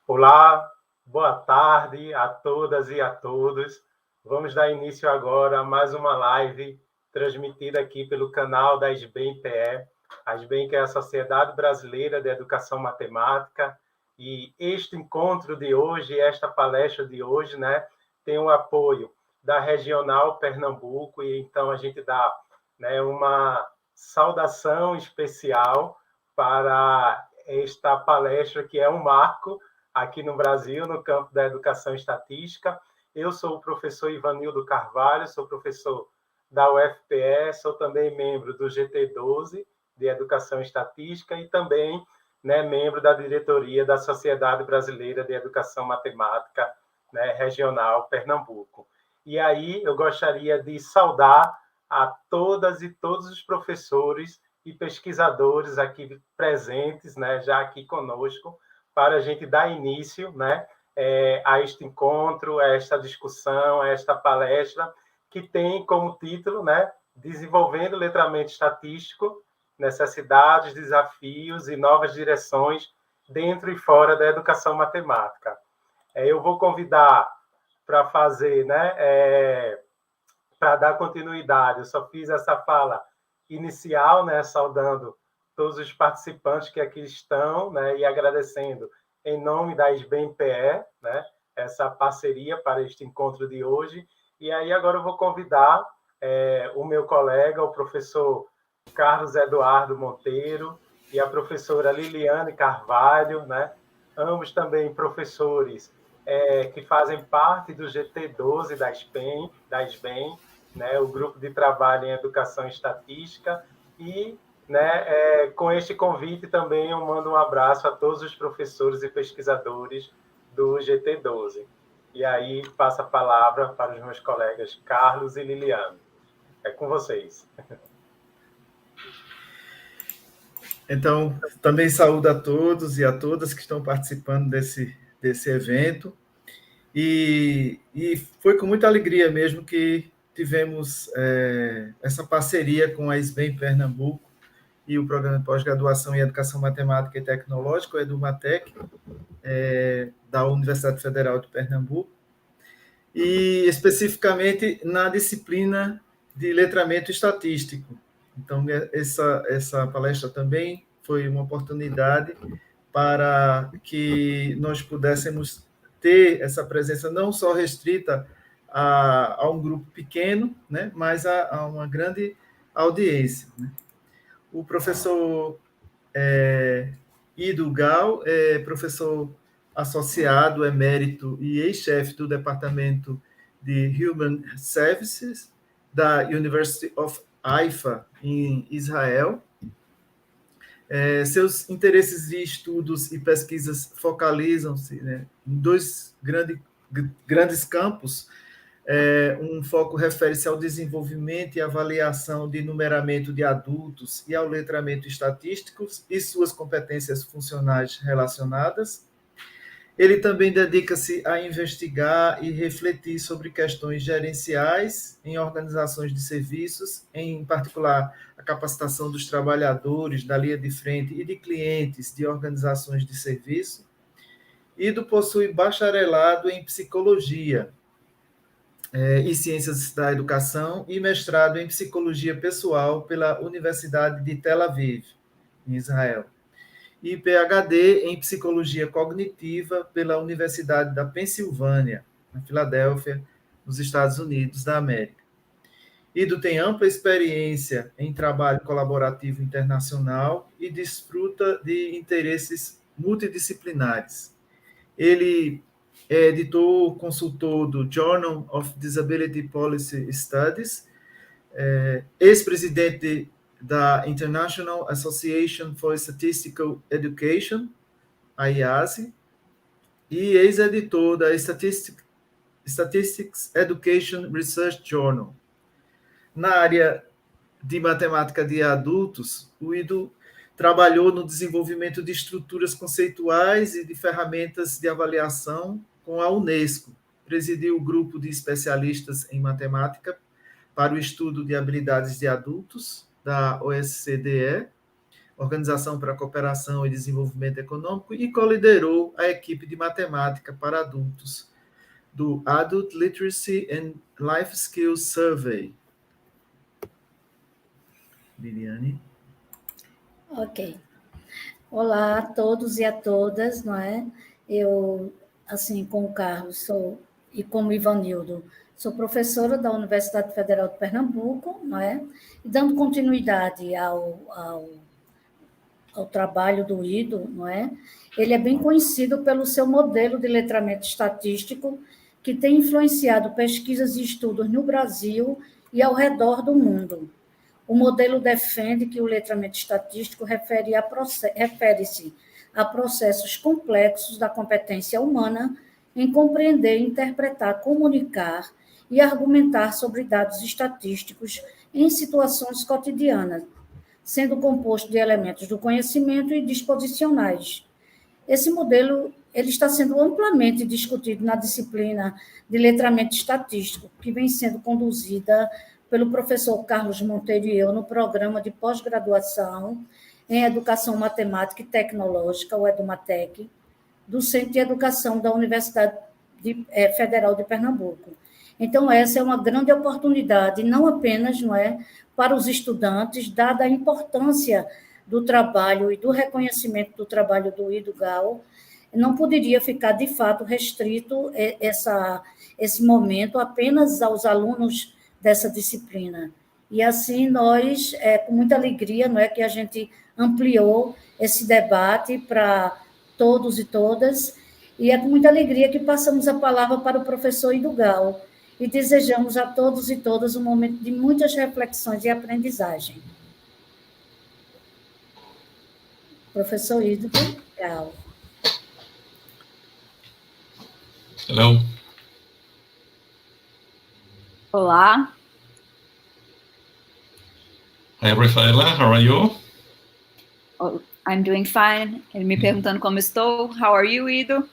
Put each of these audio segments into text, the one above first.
Olá, boa tarde a todas e a todos. Vamos dar início agora a mais uma live transmitida aqui pelo canal da SBEM-PE. A SBEM, que é a Sociedade Brasileira de Educação Matemática, e este encontro de hoje, esta palestra de hoje, né, tem o apoio da Regional Pernambuco, e então a gente dá, né, uma saudação especial para esta palestra, que é um marco aqui no Brasil, no campo da educação estatística. Eu sou o professor Liliane Carvalho, sou professor da UFPE, sou também membro do GT12, de Educação Estatística, e também, né, membro da diretoria da Sociedade Brasileira de Educação Matemática, né, Regional Pernambuco. E aí eu gostaria de saudar a todas e todos os professores e pesquisadores aqui presentes, né, já aqui conosco, para a gente dar início, né, a este encontro, a esta discussão, a esta palestra, que tem como título, né, Desenvolvendo Letramento Estatístico, necessidades, desafios e novas direções dentro e fora da educação matemática. Eu vou convidar para fazer, né, para dar continuidade, eu só fiz essa fala inicial, né, saudando todos os participantes que aqui estão, né, e agradecendo em nome da SBEM-PE, né, essa parceria para este encontro de hoje. E aí agora eu vou convidar o meu colega, o professor Carlos Monteiro, e a professora Liliane Carvalho, né, ambos também professores que fazem parte do GT12 da SBEM, né, o Grupo de Trabalho em Educação Estatística, e, né, com este convite também eu mando um abraço a todos os professores e pesquisadores do GT12. E aí passo a palavra para os meus colegas Carlos e Liliane. É com vocês. Então, também saúdo a todos e a todas que estão participando desse evento. E foi com muita alegria mesmo que tivemos essa parceria com a SBEM Pernambuco e o Programa de Pós-Graduação em Educação Matemática e Tecnológica, o EduMatec, da Universidade Federal de Pernambuco, e especificamente na disciplina de letramento estatístico. Então, essa palestra também foi uma oportunidade para que nós pudéssemos ter essa presença não só restrita a um grupo pequeno, né, mas a uma grande audiência, né. O professor Iddo é professor associado, emérito e ex-chefe do Departamento de Human Services da University of Haifa, em Israel. Seus interesses de estudos e pesquisas focalizam-se, né, em dois grandes campos. Um foco refere-se ao desenvolvimento e avaliação de numeramento de adultos e ao letramento estatístico e suas competências funcionais relacionadas. Ele também dedica-se a investigar e refletir sobre questões gerenciais em organizações de serviços, em particular a capacitação dos trabalhadores da linha de frente e de clientes de organizações de serviço. Iddo possui bacharelado em psicologia e ciências da educação e mestrado em psicologia pessoal pela Universidade de Tel Aviv, em Israel, e PhD em Psicologia Cognitiva pela Universidade da Pensilvânia, na Filadélfia, nos Estados Unidos da América. Iddo tem ampla experiência em trabalho colaborativo internacional e desfruta de interesses multidisciplinares. Ele é editor, consultor do Journal of Disability Policy Studies, ex-presidente da International Association for Statistical Education, a IASE, e ex-editor da Statistics Education Research Journal. Na área de matemática de adultos, o Iddo trabalhou no desenvolvimento de estruturas conceituais e de ferramentas de avaliação com a Unesco, presidiu o grupo de especialistas em matemática para o estudo de habilidades de adultos, da OSCDE, Organização para a Cooperação e Desenvolvimento Econômico, e coliderou a equipe de matemática para adultos do Adult Literacy and Life Skills Survey. Liliane. Ok. Olá a todos e a todas, não é? Eu, assim, como o Carlos, e como o Ivanildo, sou professora da Universidade Federal de Pernambuco, não é? E dando continuidade ao trabalho do Iddo, não é? Ele é bem conhecido pelo seu modelo de letramento estatístico, que tem influenciado pesquisas e estudos no Brasil e ao redor do mundo. O modelo defende que o letramento estatístico refere-se a processos complexos da competência humana em compreender, interpretar, comunicar e argumentar sobre dados estatísticos em situações cotidianas, sendo composto de elementos do conhecimento e disposicionais. Esse modelo ele está sendo amplamente discutido na disciplina de letramento estatístico, que vem sendo conduzida pelo professor Carlos Monteiro e eu no programa de pós-graduação em Educação Matemática e Tecnológica, o EduMatec, do Centro de Educação da Universidade Federal de Pernambuco. Então, essa é uma grande oportunidade, não apenas, não é, para os estudantes, dada a importância do trabalho e do reconhecimento do trabalho do Iddo Gal, não poderia ficar, de fato, restrito esse momento apenas aos alunos dessa disciplina. E assim nós, com muita alegria, não é, que a gente ampliou esse debate para todos e todas, e é com muita alegria que passamos a palavra para o professor Iddo Gal, e desejamos a todos e todas um momento de muitas reflexões e aprendizagem. Professor Iddo Gal. Hello. Olá. Hi, Rafaela. How are you? Oh, I'm doing fine. Ele me perguntando como estou. How are you, Iddo?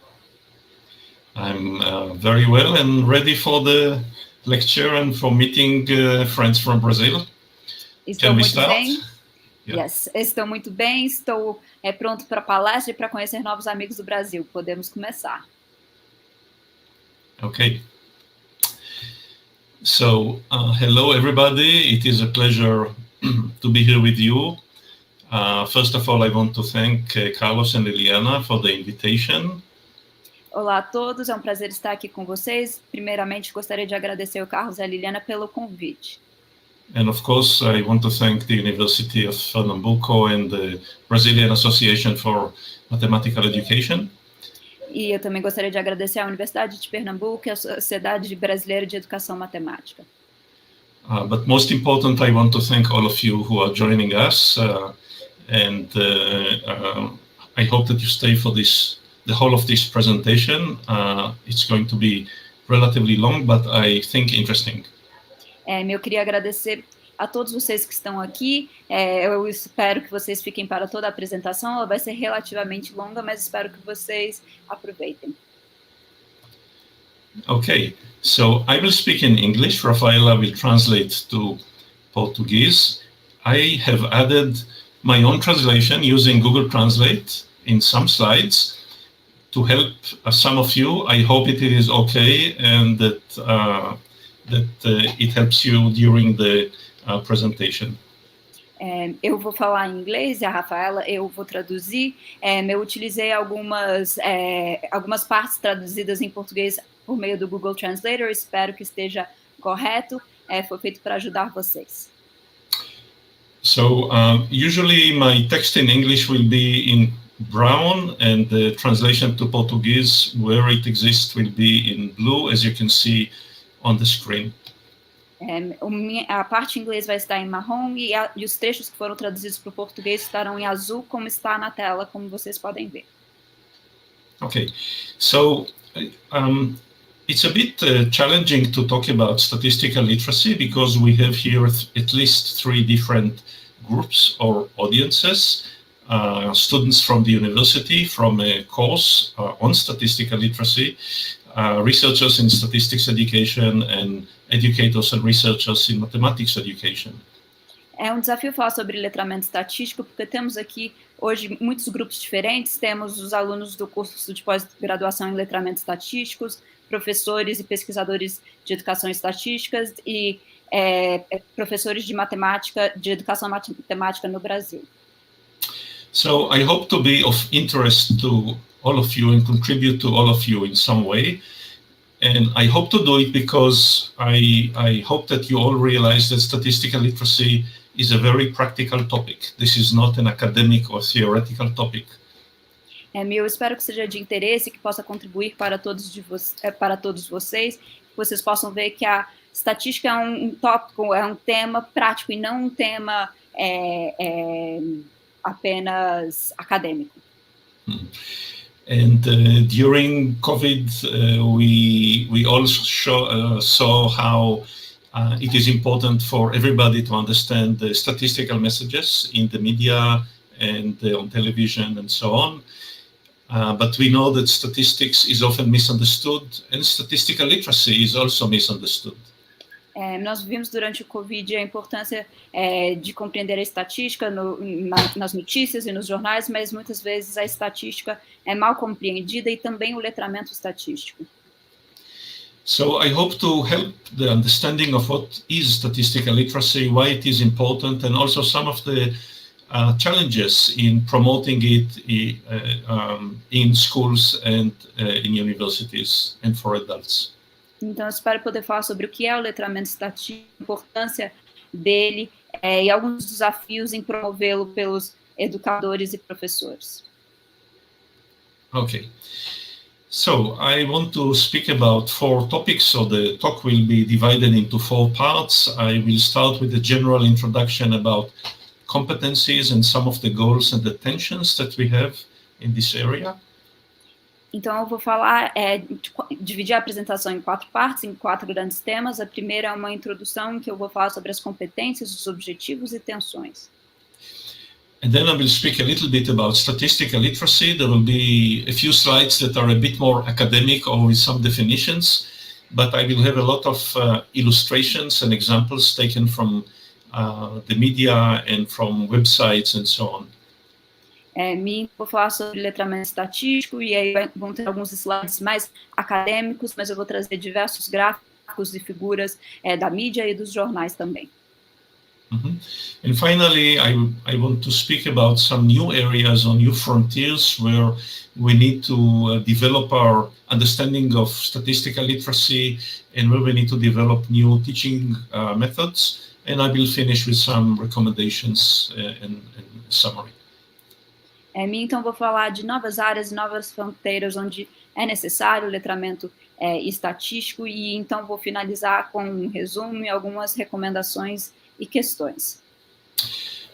I'm very well and ready for the lecture and for meeting friends from Brazil. Estou muito bem. Yeah. Yes, estou muito bem. Estou pronto para a palestra e para conhecer novos amigos do Brasil. Podemos começar. Okay. So, hello everybody. It is a pleasure to be here with you. First of all, I want to thank Carlos and Liliana for the invitation. Olá a todos, é um prazer estar aqui com vocês. Primeiramente, gostaria de agradecer ao Carlos e a Liliana pelo convite. And of course, I want to thank the University of Pernambuco and the Brazilian Association for Mathematical Education. E eu também gostaria de agradecer à Universidade de Pernambuco e à Sociedade Brasileira de Educação Matemática. But most important, I want to thank all of you who are joining us, and I hope that you stay for the whole of this presentation. It's going to be relatively long, but I think interesting. Eu queria agradecer a todos vocês que estão aqui. Eu espero que vocês fiquem para toda a apresentação. Ela vai ser relativamente longa, mas espero que vocês aproveitem. Okay, so I will speak in English. Rafaela will translate to Portuguese. I have added my own translation using Google Translate in some slides to help some of you. I hope it is okay and that it helps you during the presentation. Eu vou falar em inglês e a Rafaela, eu vou traduzir. Eu utilizei algumas partes traduzidas em português por meio do Google Translator. Espero que esteja correto. Foi feito para ajudar vocês. So usually my text in English will be in brown and the translation to Portuguese, where it exists, will be in blue, as you can see on the screen. A parte em inglês vai estar em marrom e os trechos que foram traduzidos para o português estarão em azul, como está na tela, como vocês podem ver. Okay, so it's a bit challenging to talk about statistical literacy because we have here at least 3 different groups or audiences. Students from the university, from a course on statistical literacy, researchers in statistics education, and educators and researchers in mathematics education. É um desafio falar sobre letramento estatístico, porque temos aqui hoje muitos grupos diferentes. Temos os alunos do curso de pós-graduação em letramentos estatísticos, professores e pesquisadores de educação estatística e professores de matemática, de educação matemática no Brasil. So I hope to be of interest to all of you and contribute to all of you in some way. And I hope to do it because I hope that you all realize that statistical literacy is a very practical topic. This is not an academic or theoretical topic. Eu espero que seja de interesse, que possa contribuir para todos vocês, que vocês possam ver que a estatística é um tópico, é um tema prático e não um tema apenas acadêmico. And during COVID, we also saw how it is important for everybody to understand the statistical messages in the media and on television and so on. But we know that statistics is often misunderstood, and statistical literacy is also misunderstood. Nós vimos durante o Covid a importância de compreender a estatística nas notícias e nos jornais, mas muitas vezes a estatística é mal compreendida e também o letramento estatístico. So I hope to help the understanding of what is statistical literacy, why it is important, and also some of the challenges in promoting it in schools and in universities and for adults. Então, eu espero poder falar sobre o que é o letramento estatístico, a importância dele e alguns desafios em promovê-lo pelos educadores e professores. Okay. So, I want to speak about 4 topics, so the talk will be divided into 4 parts. I will start with a general introduction about competencies and some of the goals and the tensions that we have in this area. Então, eu vou falar, dividir a apresentação em 4 partes, em 4 grandes temas. A primeira é uma introdução em que eu vou falar sobre as competências, os objetivos e tensões. And then I will speak a little bit about statistical literacy. There will be a few slides that are a bit more academic or with some definitions, but I will have a lot of illustrations and examples taken from the media and from websites and so on. Vou falar sobre letramento estatístico e aí vão ter alguns slides mais acadêmicos, mas eu vou trazer diversos gráficos e figuras da mídia e dos jornais também. And finally, I want to speak about some new areas or new frontiers where we need to develop our understanding of statistical literacy and where we need to develop new teaching methods. And I will finish with some recommendations and summary. Então, vou falar de novas áreas, novas fronteiras onde é necessário o letramento estatístico e então vou finalizar com um resumo e algumas recomendações e questões.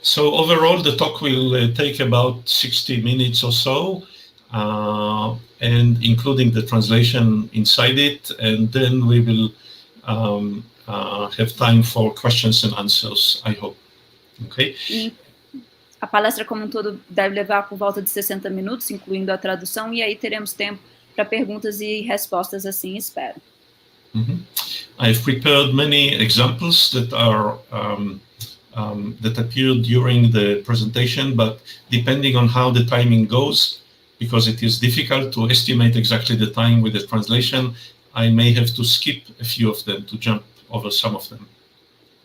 So overall, the talk will take about 60 minutes or so, and including the translation inside it, and then we will have time for questions and answers, I hope. Okay? A palestra como um todo deve levar por volta de 60 minutos, incluindo a tradução, e aí teremos tempo para perguntas e respostas, assim espero. I've prepared many examples that are that appeared during the presentation, but depending on how the timing goes, because it is difficult to estimate exactly the time with the translation, I may have to skip a few of them to jump over some of them.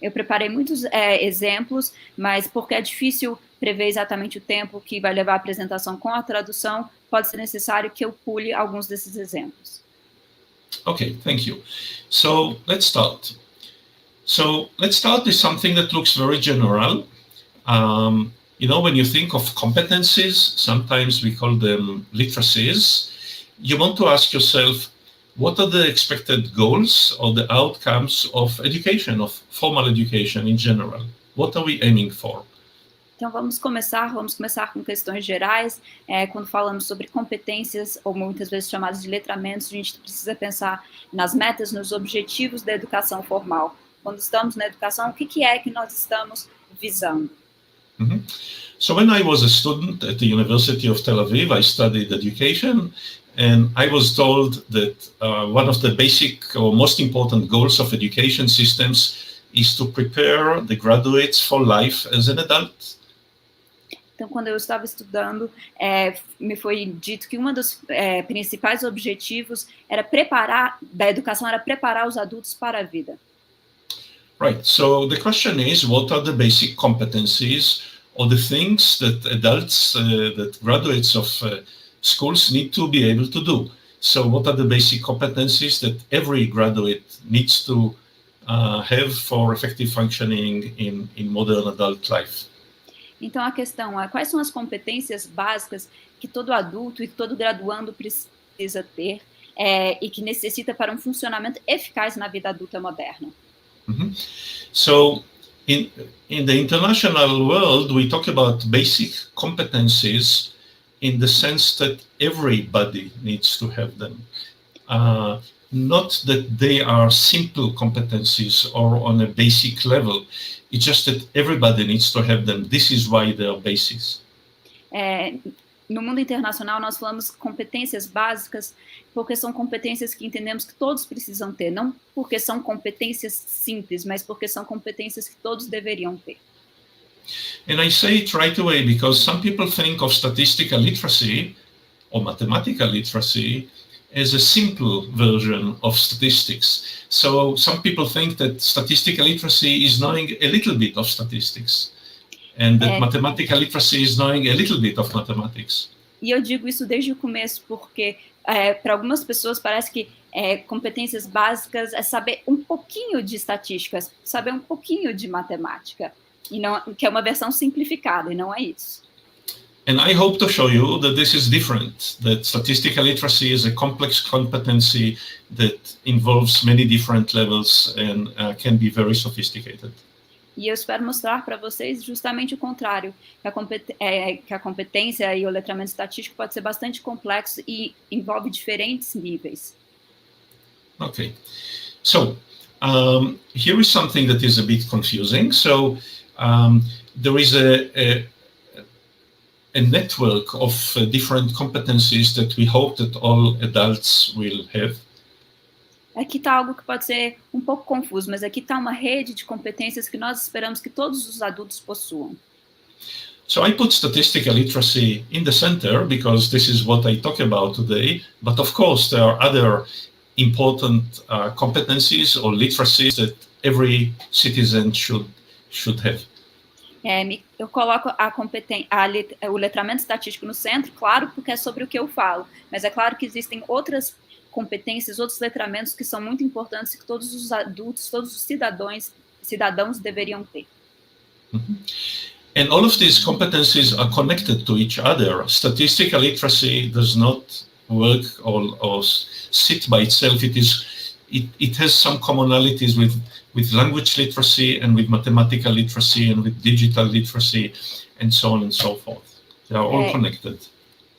Eu preparei muitos exemplos, mas porque é difícil prever exatamente o tempo que vai levar a apresentação com a tradução, pode ser necessário que eu pule alguns desses exemplos. Okay, thank you. So let's start. So let's start with something that looks very general. You know, when you think of competencies, sometimes we call them literacies. You want to ask yourself, what are the expected goals or the outcomes of education, of formal education in general? What are we aiming for? Então, vamos começar com questões gerais. Quando falamos sobre competências, ou muitas vezes chamadas de letramentos, a gente precisa pensar nas metas, nos objetivos da educação formal. Quando estamos na educação, o que é que nós estamos visando? So when I was a student at the University of Tel Aviv, I studied education, and I was told that one of the basic or most important goals of education systems is to prepare the graduates for life as an adult. Então, quando eu estava estudando, me foi dito que um dos principais objetivos da educação era preparar os adultos para a vida. Right, so the question is, what are the basic competencies or the things that adults, that graduates of schools need to be able to do? So what are the basic competencies that every graduate needs to have for effective functioning in modern adult life? Então, a questão é, quais são as competências básicas que todo adulto e todo graduando precisa ter e que necessita para um funcionamento eficaz na vida adulta moderna? So, in the international world, we talk about basic competencies in the sense that everybody needs to have them. Not that they are simple competencies or on a basic level. It's just that everybody needs to have them. This is why they are basics. No mundo internacional, nós falamos competências básicas porque são competências que entendemos que todos precisam ter, não porque são competências simples, mas porque são competências que todos deveriam ter. And I say it right away because some people think of statistical literacy or mathematical literacy as a simple version of statistics. So some people think that statistical literacy is knowing a little bit of statistics, and that mathematical literacy is knowing a little bit of mathematics. E eu digo isso desde o começo porque para algumas pessoas parece que competências básicas é saber um pouquinho de estatística, saber um pouquinho de matemática, e não, que é uma versão simplificada, e não é isso. And I hope to show you that this is different, that statistical literacy is a complex competency that involves many different levels and can be very sophisticated. E eu espero mostrar para vocês justamente o contrário, que a competência e o letramento estatístico pode ser bastante complexo e envolve diferentes níveis. Okay, so here is something that is a bit confusing. So there is a network of different competencies that we hope that all adults will have. Aqui está algo que pode ser um pouco confuso, mas aqui está uma rede de competências que nós esperamos que todos os adultos possuam. So I put statistical literacy in the center because this is what I talk about today, but of course there are other important competencies or literacies that every citizen should have. Eu coloco o letramento estatístico no centro, claro, porque é sobre o que eu falo, mas é claro que existem outras competências, outros letramentos que são muito importantes e que todos os adultos, todos os cidadãos deveriam ter. And all of these competencies are connected to each other. Statistical literacy does not work or sit by itself. It has some commonalities with language literacy and with mathematical literacy and with digital literacy and so on and so forth. They are all connected.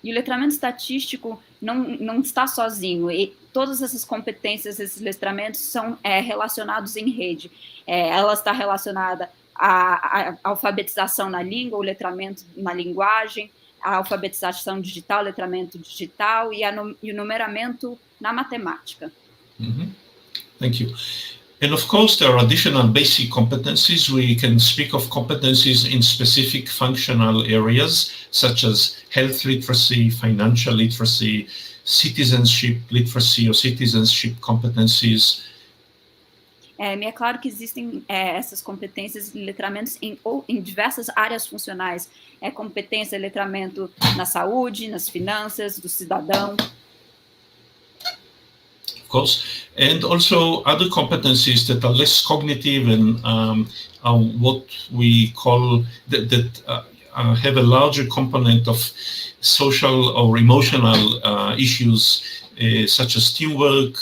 E o letramento estatístico não está sozinho, e todas essas competências, esses letramentos são relacionados em rede. Ela está relacionada à alfabetização na língua, o letramento na linguagem, a alfabetização digital, letramento digital e o numeramento na matemática. Thank you. And of course, there are additional basic competencies. We can speak of competencies in specific functional areas, such as health literacy, financial literacy, citizenship literacy or citizenship competencies. É claro que existem essas competências e letramentos em diversas áreas funcionais. Competência e letramento na saúde, nas finanças, do cidadão. Of course, and also other competencies that are less cognitive and are what we call that have a larger component of social or emotional issues, such as teamwork,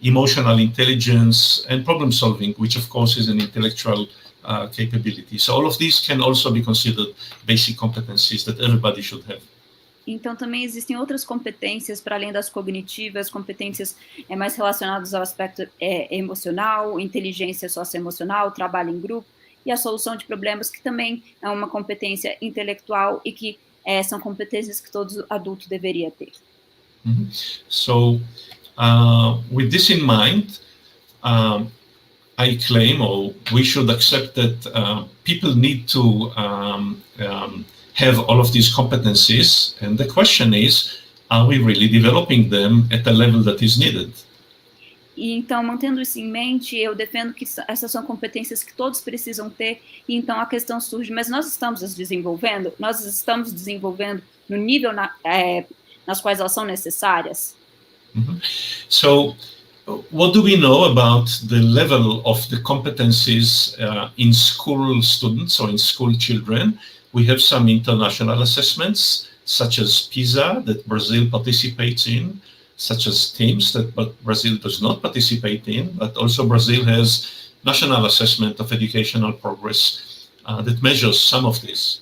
emotional intelligence, and problem solving, which of course is an intellectual capability. So all of these can also be considered basic competencies that everybody should have. Então, também existem outras competências, para além das cognitivas, competências mais relacionadas ao aspecto emocional, inteligência socioemocional, trabalho em grupo, e a solução de problemas, que também é uma competência intelectual e que são competências que todo adulto deveria ter. So, with this in mind, I claim, or we should accept that people need to have all of these competencies, and the question is, are we really developing them at the level that is needed? E então, mantendo isso em mente, eu defendo que essas são competências que todos precisam ter, e então a questão surge, mas nós estamos as desenvolvendo? Nós estamos desenvolvendo no nível nas quais elas são necessárias? So, what do we know about the level of the competencies in school students or in school children? We have some international assessments, such as PISA, that Brazil participates in, such as TIMSS, that Brazil does not participate in, but also Brazil has national assessment of educational progress that measures some of this.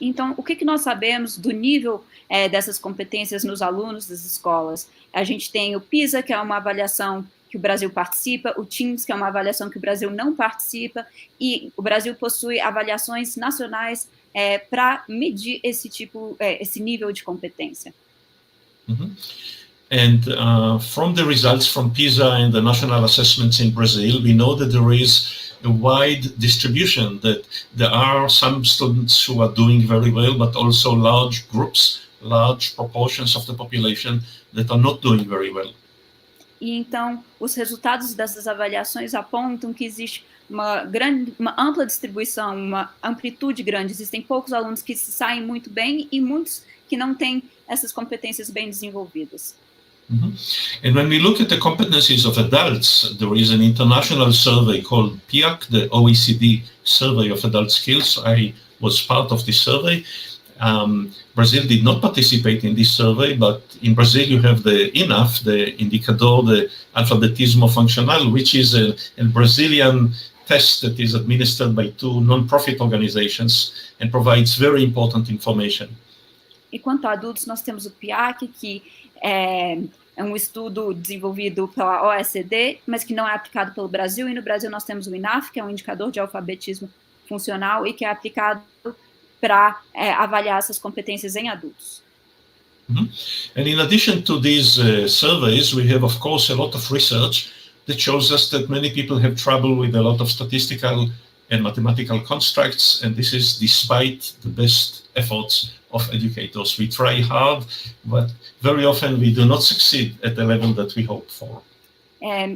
Então, o que nós sabemos do nível dessas competências nos alunos das escolas? A gente tem o PISA, que é uma avaliação que o Brasil participa, o TIMSS, que é uma avaliação que o Brasil não participa, e o Brasil possui avaliações nacionais para medir esse nível de competência. And from the results from PISA and the national assessments in Brazil, we know that there is a wide distribution, that there are some students who are doing very well, but also large groups, large proportions of the population that are not doing very well. E então, os resultados dessas avaliações apontam que existe uma ampla distribuição, uma amplitude grande. Existem poucos alunos que se saem muito bem e muitos que não têm essas competências bem desenvolvidas. And when we look at the competencies of adults, there is an international survey called PIAC, the OECD Survey of Adult Skills. I was part of this survey. Brazil did not participate in this survey, but in Brazil you have the INAF, the Indicador de Alfabetismo Funcional, which is a Brazilian test that is administered by two non-profit organizations and provides very important information. E quanto a adultos, nós temos o PIAC, que é um estudo desenvolvido pela OECD, mas que não é aplicado pelo Brasil, e no Brasil nós temos o INAF, que é um indicador de alfabetismo funcional e que é aplicado para avaliar essas competências em adultos. And in addition to these surveys, we have, of course, a lot of research that shows us that many people have trouble with a lot of statistical and mathematical constructs, and this is despite the best efforts of educators. We try hard, but very often we do not succeed at the level that we hope for.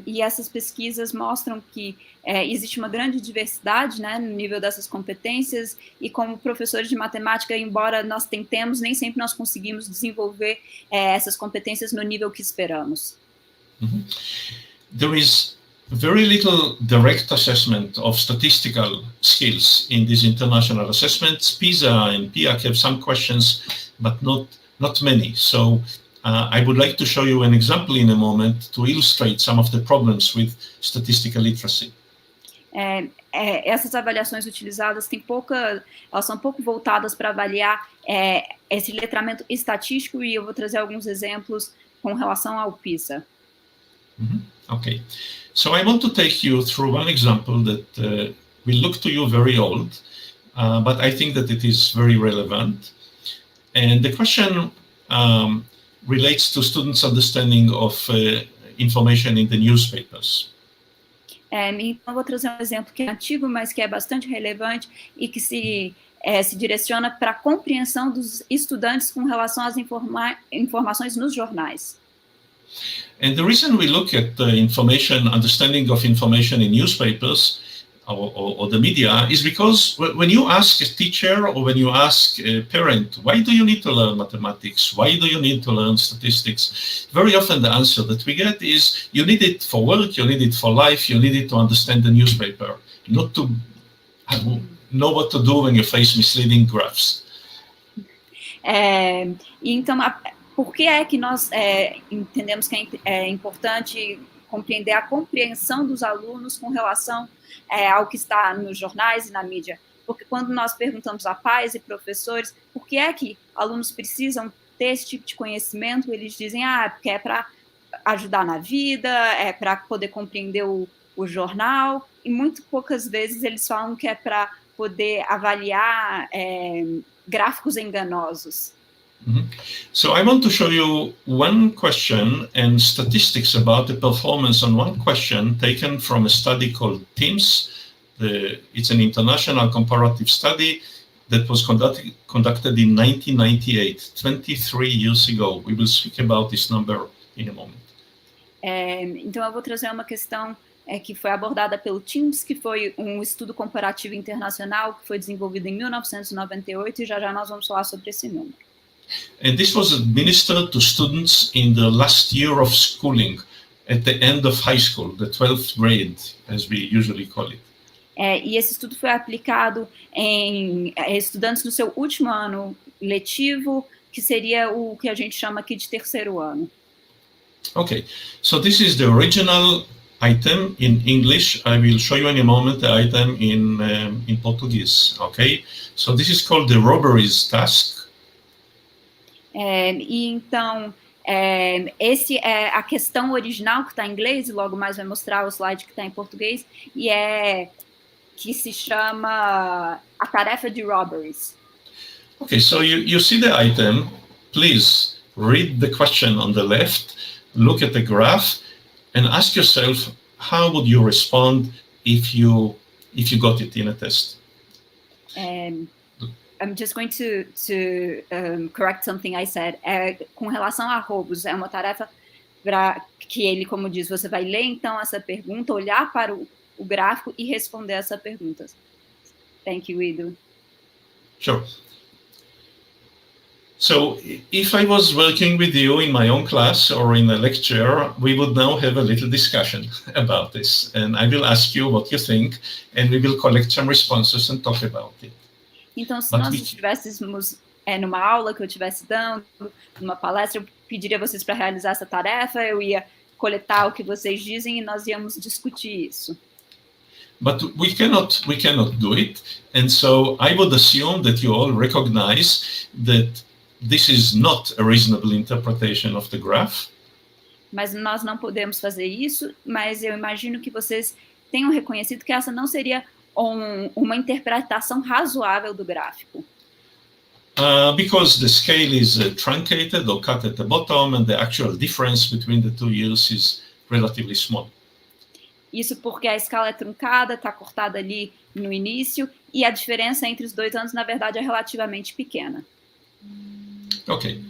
E essas pesquisas mostram que existe uma grande diversidade, né, no nível dessas competências, e como professores de matemática, embora nós tentemos, nem sempre nós conseguimos desenvolver essas competências no nível que esperamos. There is very little direct assessment of statistical skills in these international assessments. PISA and PIAC have some questions, but not many. So I would like to show you an example in a moment to illustrate some of the problems with statistical literacy. Essas avaliações utilizadas elas são pouco voltadas para avaliar esse letramento estatístico, e eu vou trazer alguns exemplos com relação ao PISA. Okay, so I want to take you through one example that will look to you very old, but I think that it is very relevant. And the question relates to students' understanding of information in the newspapers. Então, eu vou trazer um exemplo que é antigo, mas que é bastante relevante e que se direciona para a compreensão dos estudantes com relação às informações nos jornais. And the reason we look at the understanding of information in newspapers or the media is because when you ask a teacher or when you ask a parent, why do you need to learn mathematics? Why do you need to learn statistics? Very often the answer that we get is you need it for work, you need it for life, you need it to understand the newspaper, not to know what to do when you face misleading graphs. Então, por que é que nós entendemos que é importante compreender a compreensão dos alunos com relação ao que está nos jornais e na mídia? Porque quando nós perguntamos a pais e professores por que é que alunos precisam ter esse tipo de conhecimento, eles dizem, porque é para ajudar na vida, é para poder compreender o jornal, e muito poucas vezes eles falam que é para poder avaliar gráficos enganosos. So I want to show you one question and statistics about the performance on one question taken from a study called TIMSS. It's an international comparative study that was conducted in 1998, 23 years ago. We will speak about this number in a moment. Então eu vou trazer uma questão que foi abordada pelo TIMSS, que foi um estudo comparativo internacional que foi desenvolvido em 1998, e já nós vamos falar sobre esse número. And this was administered to students in the last year of schooling, at the end of high school, the 12th grade, as we usually call it. E esse estudo foi aplicado em estudantes no seu último ano letivo, que seria o que a gente chama aqui de terceiro ano. Okay, so this is the original item in English. I will show you in a moment the item in Portuguese. Okay, so this is called the robberies task. E então, esse é a questão original que está em inglês, e logo mais vai mostrar o slide que está em português, e que se chama a tarefa de robberies. Okay, so you see the item. Please read the question on the left, look at the graph, and ask yourself, how would you respond if you got it in a test? I'm just going to correct something I said. Com relação a roubos, é uma tarefa para que ele, como diz, você vai ler então essa pergunta, olhar para o gráfico e responder essa pergunta. Thank you, Iddo. Sure. So if I was working with you in my own class or in a lecture, we would now have a little discussion about this. And I will ask you what you think, and we will collect some responses and talk about it. Então, se nós estivéssemos numa aula que eu estivesse dando, numa palestra, eu pediria a vocês para realizar essa tarefa, eu ia coletar o que vocês dizem e nós íamos discutir isso. But we cannot do it, and so I would assume that you all recognize that this is not a reasonable interpretation of the graph. Mas nós não podemos fazer isso, mas eu imagino que vocês tenham reconhecido que essa não seria uma interpretação razoável do gráfico. Because the scale is truncated or cut at the bottom, and the actual difference between the 2 years is relatively small. Isso porque a escala é truncada, está cortada ali no início, e a diferença entre os 2 anos, na verdade, é relativamente pequena. Okay.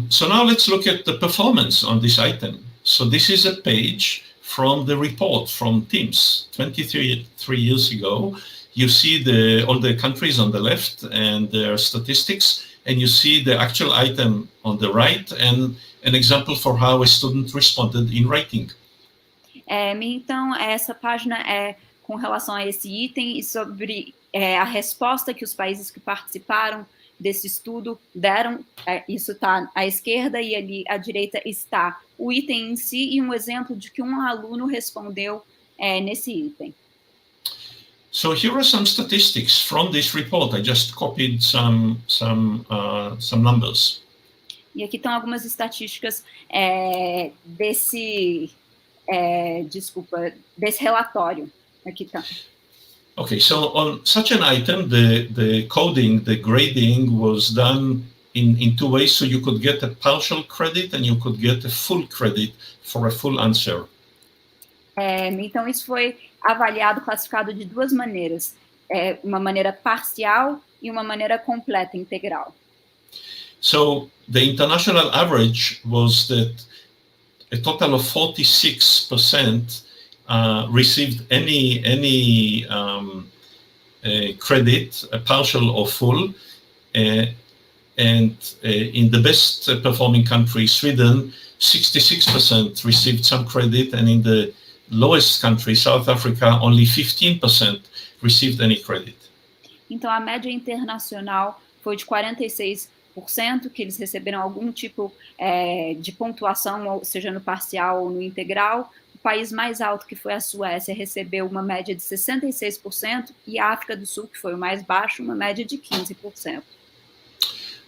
So now let's look at the performance on this item. So this is a page from the report from TIMSS 23 years ago. You see all the countries on the left and their statistics, and you see the actual item on the right and an example for how a student responded in writing. Então, essa página é com relação a esse item e sobre a resposta que os países que participaram desse estudo deram. Isso está à esquerda e ali à direita está o item em si e um exemplo de que um aluno respondeu nesse item. So here are some statistics from this report. I just copied some numbers. E aqui estão algumas estatísticas desse relatório. Aqui está. Okay, so on such an item, the coding, the grading was done in 2 ways. So you could get a partial credit and you could get a full credit for a full answer. Então isso foi avaliado, classificado de 2 maneiras. Uma maneira parcial e uma maneira completa, integral. So the international average was that a total of 46% received any credit, a partial or full, and in the best performing country, Sweden, 66% received some credit, and in the lowest country, South Africa, only 15% received any credit. Então a média internacional foi de 46%, que eles receberam algum tipo de pontuação, ou seja, no parcial ou no integral. O país mais alto, que foi a Suécia, recebeu uma média de 66%, e a África do Sul, que foi o mais baixo, uma média de 15%.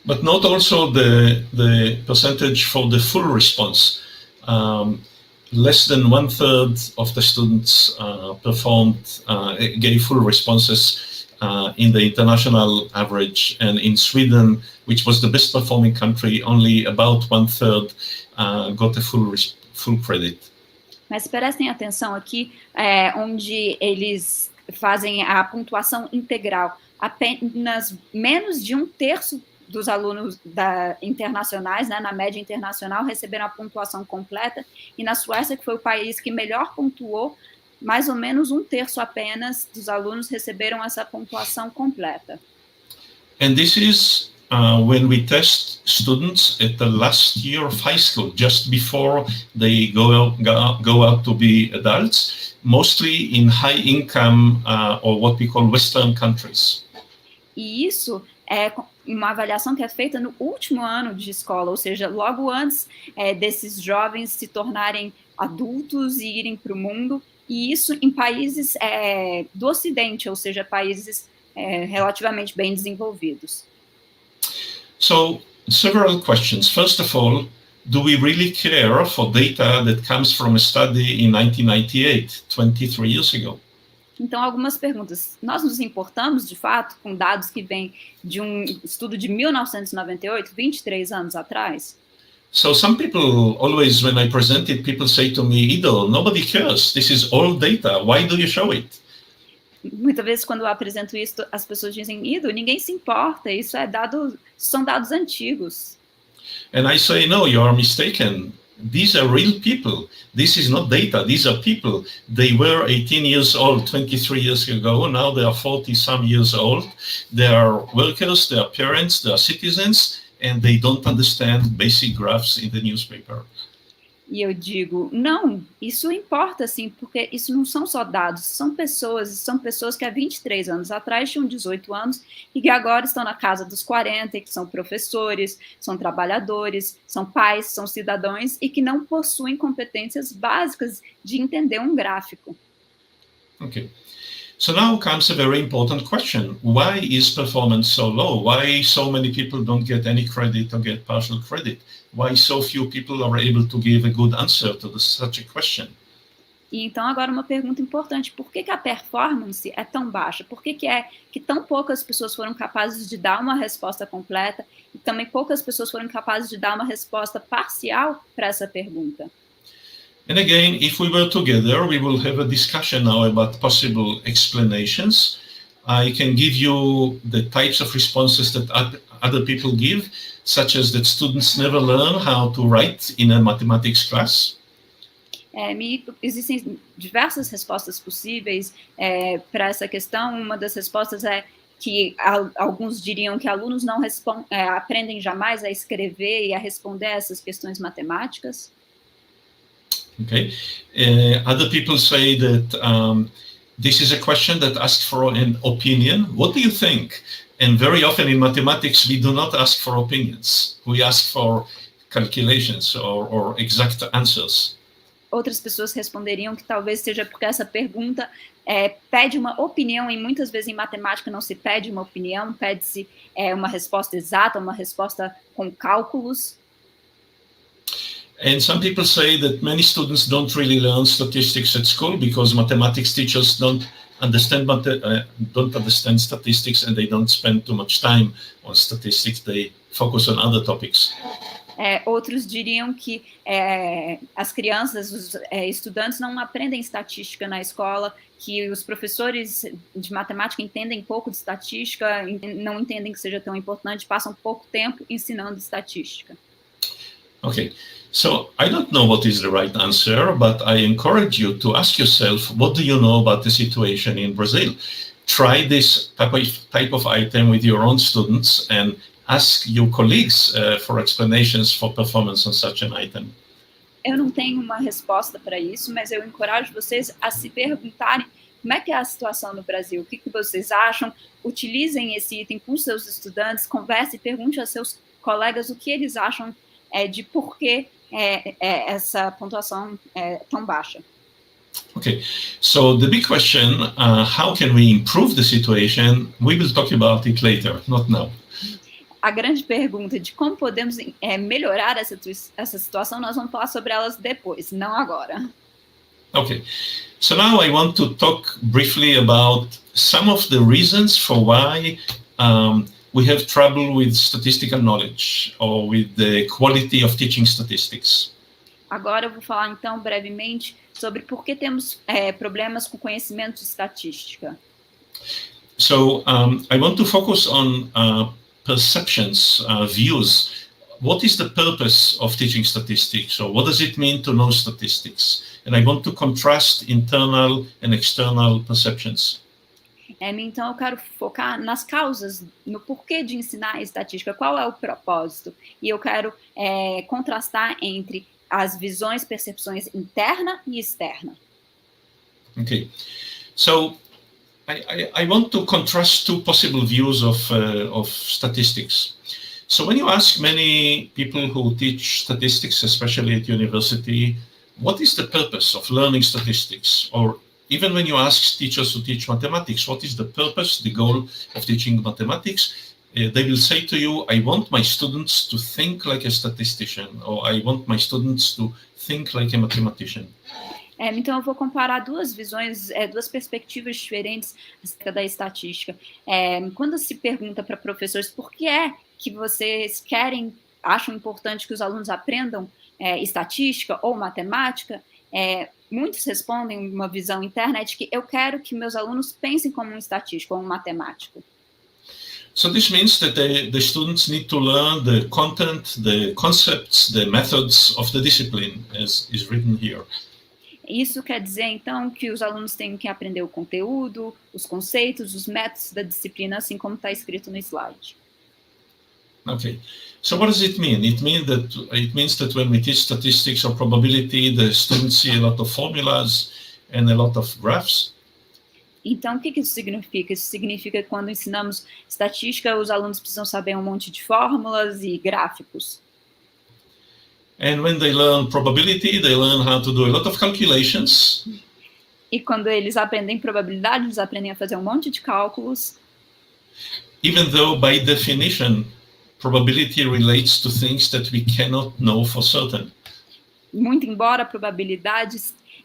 But not also the percentage for the full response. Less than 1/3 of the students gave full responses. in the international average, and in Sweden, which was the best performing country, only about 1/3 got a full credit. Mas prestem atenção aqui, onde eles fazem a pontuação integral. Apenas menos de 1/3 dos alunos internacionais, né, na média internacional, receberam a pontuação completa, e na Suécia, que foi o país que melhor pontuou, mais ou menos 1/3 apenas dos alunos receberam essa pontuação completa. And this is when we test students at the last year of high school, just before they go out to be adults, mostly in high income or what we call Western countries. E isso é uma avaliação que é feita no último ano de escola, ou seja, logo antes desses jovens se tornarem adultos e irem para o mundo, e isso em países do Ocidente, ou seja, países relativamente bem desenvolvidos. So, several questions. First of all, do we really care for data that comes from a study in 1998, 23 years ago? Então, algumas perguntas. Nós nos importamos, de fato, com dados que vêm de um estudo de 1998, 23 anos atrás? So some people always, when I present it, people say to me, Iddo, nobody cares. This is old data. Why do you show it? Muitas vezes, quando eu apresento isso, as pessoas dizem, Iddo, ninguém se importa, isso são dados antigos. And I say, no, you are mistaken. These are real people. This is not data. These are people. They were 18 years old 23 years ago. Now they are 40-some years old. They are workers, they are parents, they are citizens, and they don't understand basic graphs in the newspaper. E eu digo, não, isso importa sim, porque isso não são só dados, são pessoas que há 23 anos atrás tinham 18 anos e que agora estão na casa dos 40, que são professores, são trabalhadores, são pais, são cidadãos e que não possuem competências básicas de entender um gráfico. Okay. So now comes a very important question. Why is performance so low? Why so many people don't get any credit or get partial credit? Why so few people are able to give a good answer to such a question? E então agora uma pergunta importante, por que a performance é tão baixa? Por que que tão poucas pessoas foram capazes de dar uma resposta completa e também poucas pessoas foram capazes de dar uma resposta parcial para essa pergunta? And again, if we were together, we will have a discussion now about possible explanations. I can give you the types of responses that other people give, such as that students never learn how to write in a mathematics class. Existem diversas respostas possíveis para essa questão. Uma das respostas é que alguns diriam que alunos não aprendem jamais a escrever e a responder a essas questões matemáticas. Okay. Other people say that this is a question that asks for an opinion. What do you think? And very often in mathematics, we do not ask for opinions. We ask for calculations or exact answers. Outras pessoas responderiam que talvez seja porque essa pergunta pede uma opinião, e muitas vezes em matemática não se pede uma opinião, pede-se uma resposta exata, uma resposta com cálculos. And some people say that many students don't really learn statistics at school because mathematics teachers don't understand statistics and they don't spend too much time on statistics. They focus on other topics. Outros diriam que as crianças, os estudantes não aprendem estatística na escola, que os professores de matemática entendem pouco de estatística, não entendem que seja tão importante, passam pouco tempo ensinando estatística. Okay, so I don't know what is the right answer, but I encourage you to ask yourself, what do you know about the situation in Brazil? Try this type of item with your own students and ask your colleagues for explanations for performance on such an item. Eu não tenho uma resposta para isso, mas eu encorajo vocês a se perguntarem como é que é a situação no Brasil, o que vocês acham, utilizem esse item com seus estudantes, converse e pergunte a seus colegas o que eles acham de por que essa pontuação é tão baixa. Okay, so the big question, how can we improve the situation? We will talk about it later, not now. A grande pergunta de como podemos melhorar essa situação, nós vamos falar sobre elas depois, não agora. Okay, so now I want to talk briefly about some of the reasons for why we have trouble with statistical knowledge or with the quality of teaching statistics. Agora eu vou falar então brevemente sobre por que temos problemas com conhecimento de estatística. So I want to focus on perceptions, views. What is the purpose of teaching statistics, or what does it mean to know statistics? And I want to contrast internal and external perceptions. Então eu quero focar nas causas, no porquê de ensinar estatística, qual é o propósito. E eu quero contrastar entre as visões, percepções interna e externa. Okay, so I want to contrast two possible views of statistics. So when you ask many people who teach statistics, especially at university, what is the purpose of learning statistics? Or even when you ask teachers who teach mathematics, what is the purpose, the goal of teaching mathematics? They will say to you, I want my students to think like a statistician, or I want my students to think like a mathematician. Então eu vou comparar duas visões, duas perspectivas diferentes acerca da estatística. Quando se pergunta para professores por que é que vocês acham importante que os alunos aprendam estatística ou matemática, muitos respondem uma visão interna de que eu quero que meus alunos pensem como um estatístico ou um matemático. So this means that the students need to learn the content, the concepts, the methods of the discipline, as is written here. Isso quer dizer, então, que os alunos têm que aprender o conteúdo, os conceitos, os métodos da disciplina, assim como está escrito no slide. Okay, so what does it mean? It means that when we teach statistics or probability, the students see a lot of formulas and a lot of graphs. Então, o que isso significa? Isso significa que quando ensinamos estatística, os alunos precisam saber um monte de fórmulas e gráficos. And when they learn probability, they learn how to do a lot of calculations. E quando eles aprendem probabilidade, eles aprendem a fazer um monte de cálculos. Even though, by definition, probability relates to things that we cannot know for certain. Muito embora a probabilidade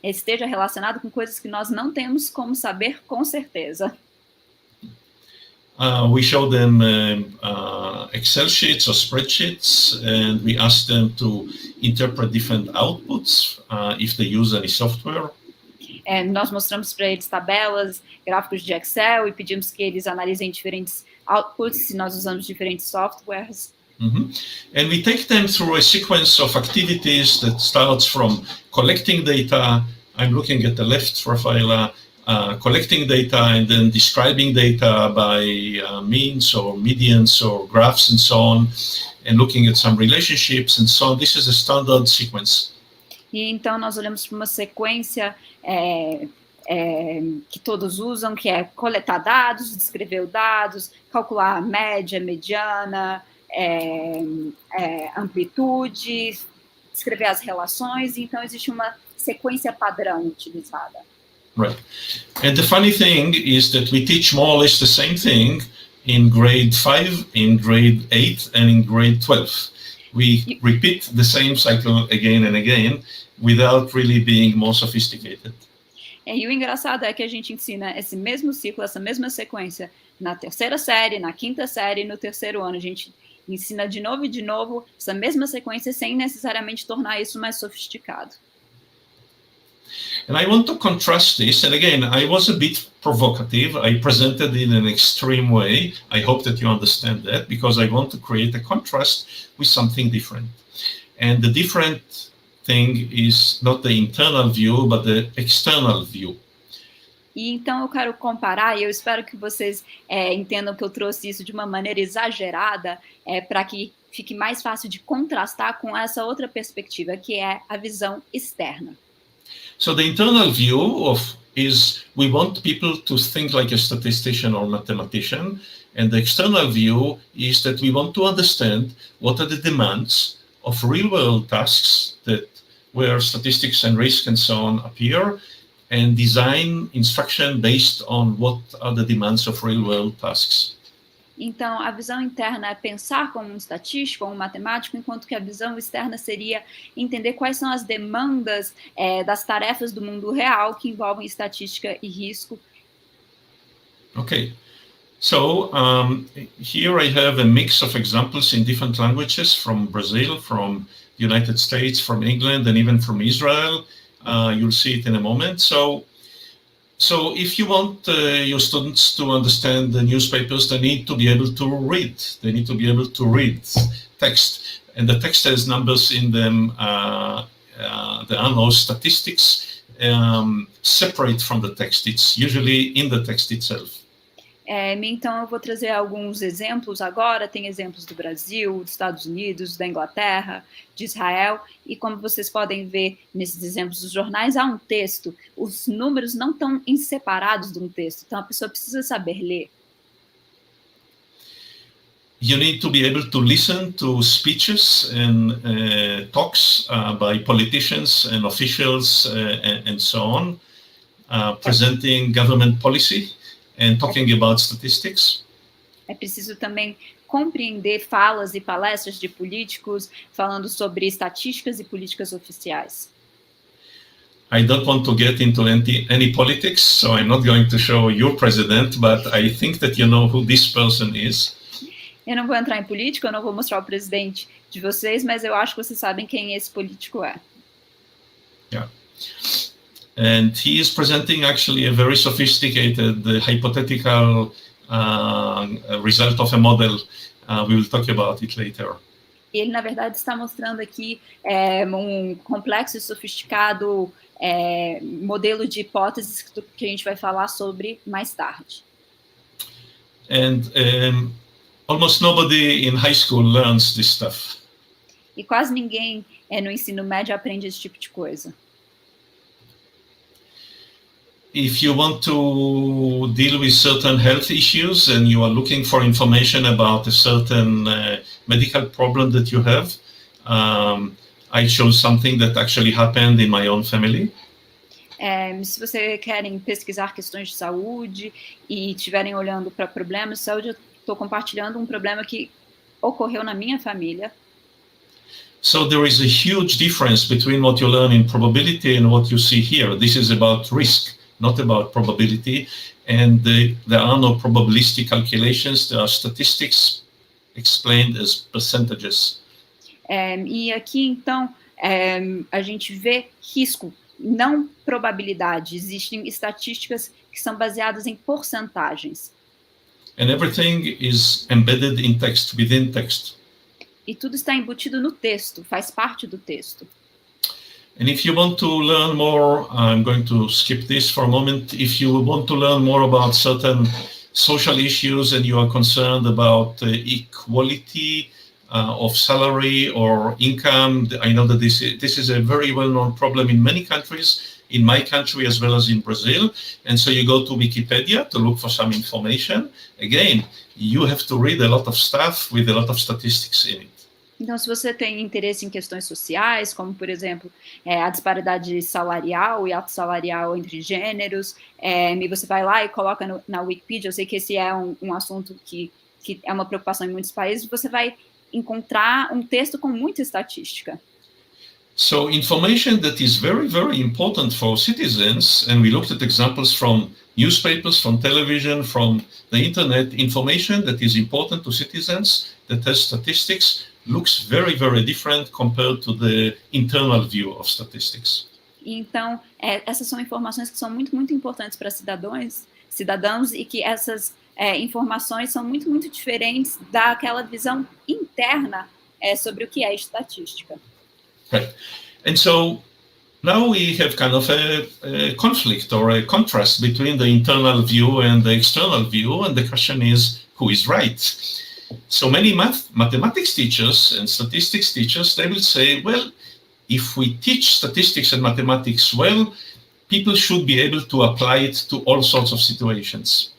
esteja relacionada com coisas que nós não temos como saber com certeza. We show them Excel sheets or spreadsheets, and we ask them to interpret different outputs if they use any software. Nós mostramos para eles tabelas, gráficos de Excel e pedimos que eles analisem diferentes outputs se nós usamos diferentes softwares. And we take them through a sequence of activities that starts from collecting data. I'm looking at the left, Rafaela. Collecting data and then describing data by means or medians or graphs and so on, and looking at some relationships and so on. This is a standard sequence. E então nós olhamos para uma sequência que todos usam, que é coletar dados, descrever os dados, calcular a média, mediana, amplitude, descrever as relações. Então existe uma sequência padrão utilizada. Right. And the funny thing is that we teach more or less the same thing in grade 5, in grade 8, and in grade 12. We repeat the same cycle again and again without really being more sophisticated. E o engraçado é que a gente ensina esse mesmo ciclo, essa mesma sequência na terceira série, na quinta série e no terceiro ano. A gente ensina de novo essa mesma sequência sem necessariamente tornar isso mais sofisticado. And I want to contrast this, and again, I was a bit provocative. I presented in an extreme way. I hope that you understand that, because I want to create a contrast with something different. And the different thing is not the internal view, but the external view. E então eu quero comparar, e eu espero que vocês entendam que eu trouxe isso de uma maneira exagerada, para que fique mais fácil de contrastar com essa outra perspectiva, que é a visão externa. So the internal view is we want people to think like a statistician or mathematician, and the external view is that we want to understand what are the demands of real-world tasks where statistics and risk and so on appear, and design instruction based on what are the demands of real-world tasks. Então, a visão interna é pensar como um estatístico ou um matemático, enquanto que a visão externa seria entender quais são as demandas das tarefas do mundo real que envolvem estatística e risco. Okay. So here I have a mix of examples in different languages from Brazil, from the United States, from England, and even from Israel. You'll see it in a moment. So if you want your students to understand the newspapers, they need to be able to read. They need to be able to read text. And the text has numbers in them. There are no statistics separate from the text. It's usually in the text itself. Então, eu vou trazer alguns exemplos agora. Tem exemplos do Brasil, dos Estados Unidos, da Inglaterra, de Israel. E como vocês podem ver nesses exemplos dos jornais, há um texto. Os números não estão separados de um texto. Então, a pessoa precisa saber ler. You need to be able to listen to speeches and talks by politicians and officials and so on, presenting government policy. And talking about statistics. É preciso também compreender falas e palestras de políticos falando sobre estatísticas e políticas oficiais. I don't want to get into any politics, so I'm not going to show your president, but I think that you know who this person is. Eu não vou entrar em política, eu não vou mostrar o presidente de vocês, mas eu acho que vocês sabem quem esse político é. Yeah. And he is presenting actually a very sophisticated hypothetical result of a model. We will talk about it later. Ele, na verdade, está mostrando aqui um complexo e sofisticado modelo de hipóteses que a gente vai falar sobre mais tarde. And almost nobody in high school learns this stuff. E quase ninguém no ensino médio aprende esse tipo de coisa. If you want to deal with certain health issues and you are looking for information about a certain medical problem that you have, I chose something that actually happened in my own family. Se vocês querem pesquisar questões de saúde e estiverem olhando para problemas de saúde, eu estou compartilhando um problema que ocorreu na minha família. So there is a huge difference between what you learn in probability and what you see here. This is about risk, not about probability, and there are no probabilistic calculations, there are statistics explained as percentages. E aqui, então, a gente vê risco, não probabilidade. Existem estatísticas que são baseadas em porcentagens. And everything is embedded in text, within text. E tudo está embutido no texto, faz parte do texto. And if you want to learn more, I'm going to skip this for a moment. If you want to learn more about certain social issues and you are concerned about equality of salary or income, I know that this is a very well-known problem in many countries, in my country as well as in Brazil. And so you go to Wikipedia to look for some information. Again, you have to read a lot of stuff with a lot of statistics in it. Então, se você tem interesse em questões sociais, como, por exemplo, a disparidade salarial e ato salarial entre gêneros, e você vai lá e coloca na Wikipedia, eu sei que esse é um assunto que é uma preocupação em muitos países, você vai encontrar um texto com muita estatística. So information that is very, very important for citizens, and we looked at examples from newspapers, from television, from the internet, information that is important to citizens, that has statistics, looks very, very different compared to the internal view of statistics. Então, essas são informações que são muito, muito importantes para cidadãos e que essas informações são muito, muito diferentes daquela visão interna sobre o que é estatística. Right. And so now we have kind of a conflict or a contrast between the internal view and the external view, and the question is, who is right? So many mathematics teachers and statistics teachers, they will say, well, if we teach statistics and mathematics well, people should be able to apply it to all sorts of situations.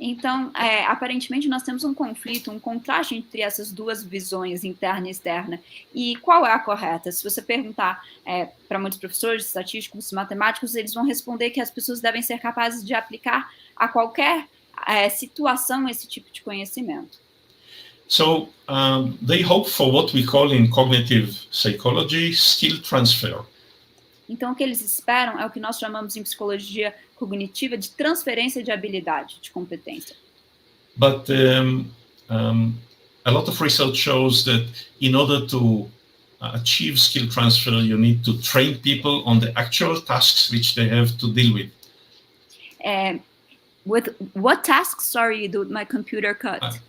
Então, aparentemente, nós temos um conflito, um contraste entre essas duas visões, interna e externa. E qual é a correta? Se você perguntar para muitos professores, estatísticos, matemáticos, eles vão responder que as pessoas devem ser capazes de aplicar a qualquer situação esse tipo de conhecimento. So they hope for what we call in cognitive psychology skill transfer. Então, o que eles esperam é o que nós chamamos em psicologia cognitiva de transferência de habilidade, de competência. But a lot of research shows that in order to achieve skill transfer, you need to train people on the actual tasks which they have to deal with. With what tasks? Sorry, my computer cut.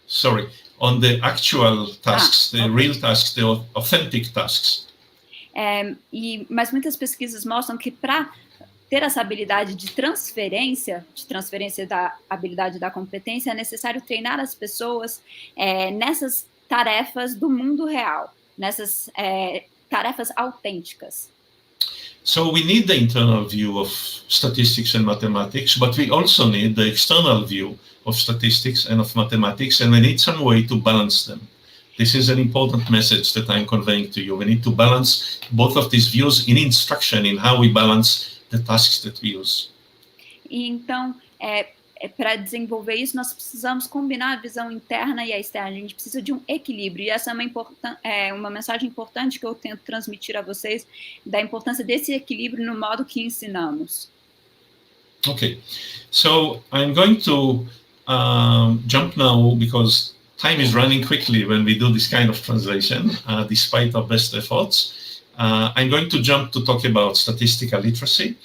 Sorry, on the actual tasks, the real tasks, the authentic tasks. Mas muitas pesquisas mostram que para ter essa habilidade de transferência da habilidade da competência, é necessário treinar as pessoas nessas tarefas do mundo real, nessas tarefas autênticas. So we need the internal view of statistics and mathematics, but we also need the external view of statistics and of mathematics, and we need some way to balance them. This is an important message that I'm conveying to you. We need to balance both of these views in instruction, in how we balance the tasks that we use. E então, para desenvolver isso, nós precisamos combinar a visão interna e a externa. A gente precisa de um equilíbrio. E essa é uma mensagem importante que eu tento transmitir a vocês, da importância desse equilíbrio no modo que ensinamos. Okay, so I'm going to jump now because time is running quickly when we do this kind of translation, despite our best efforts. I'm going to jump to talk about statistical literacy.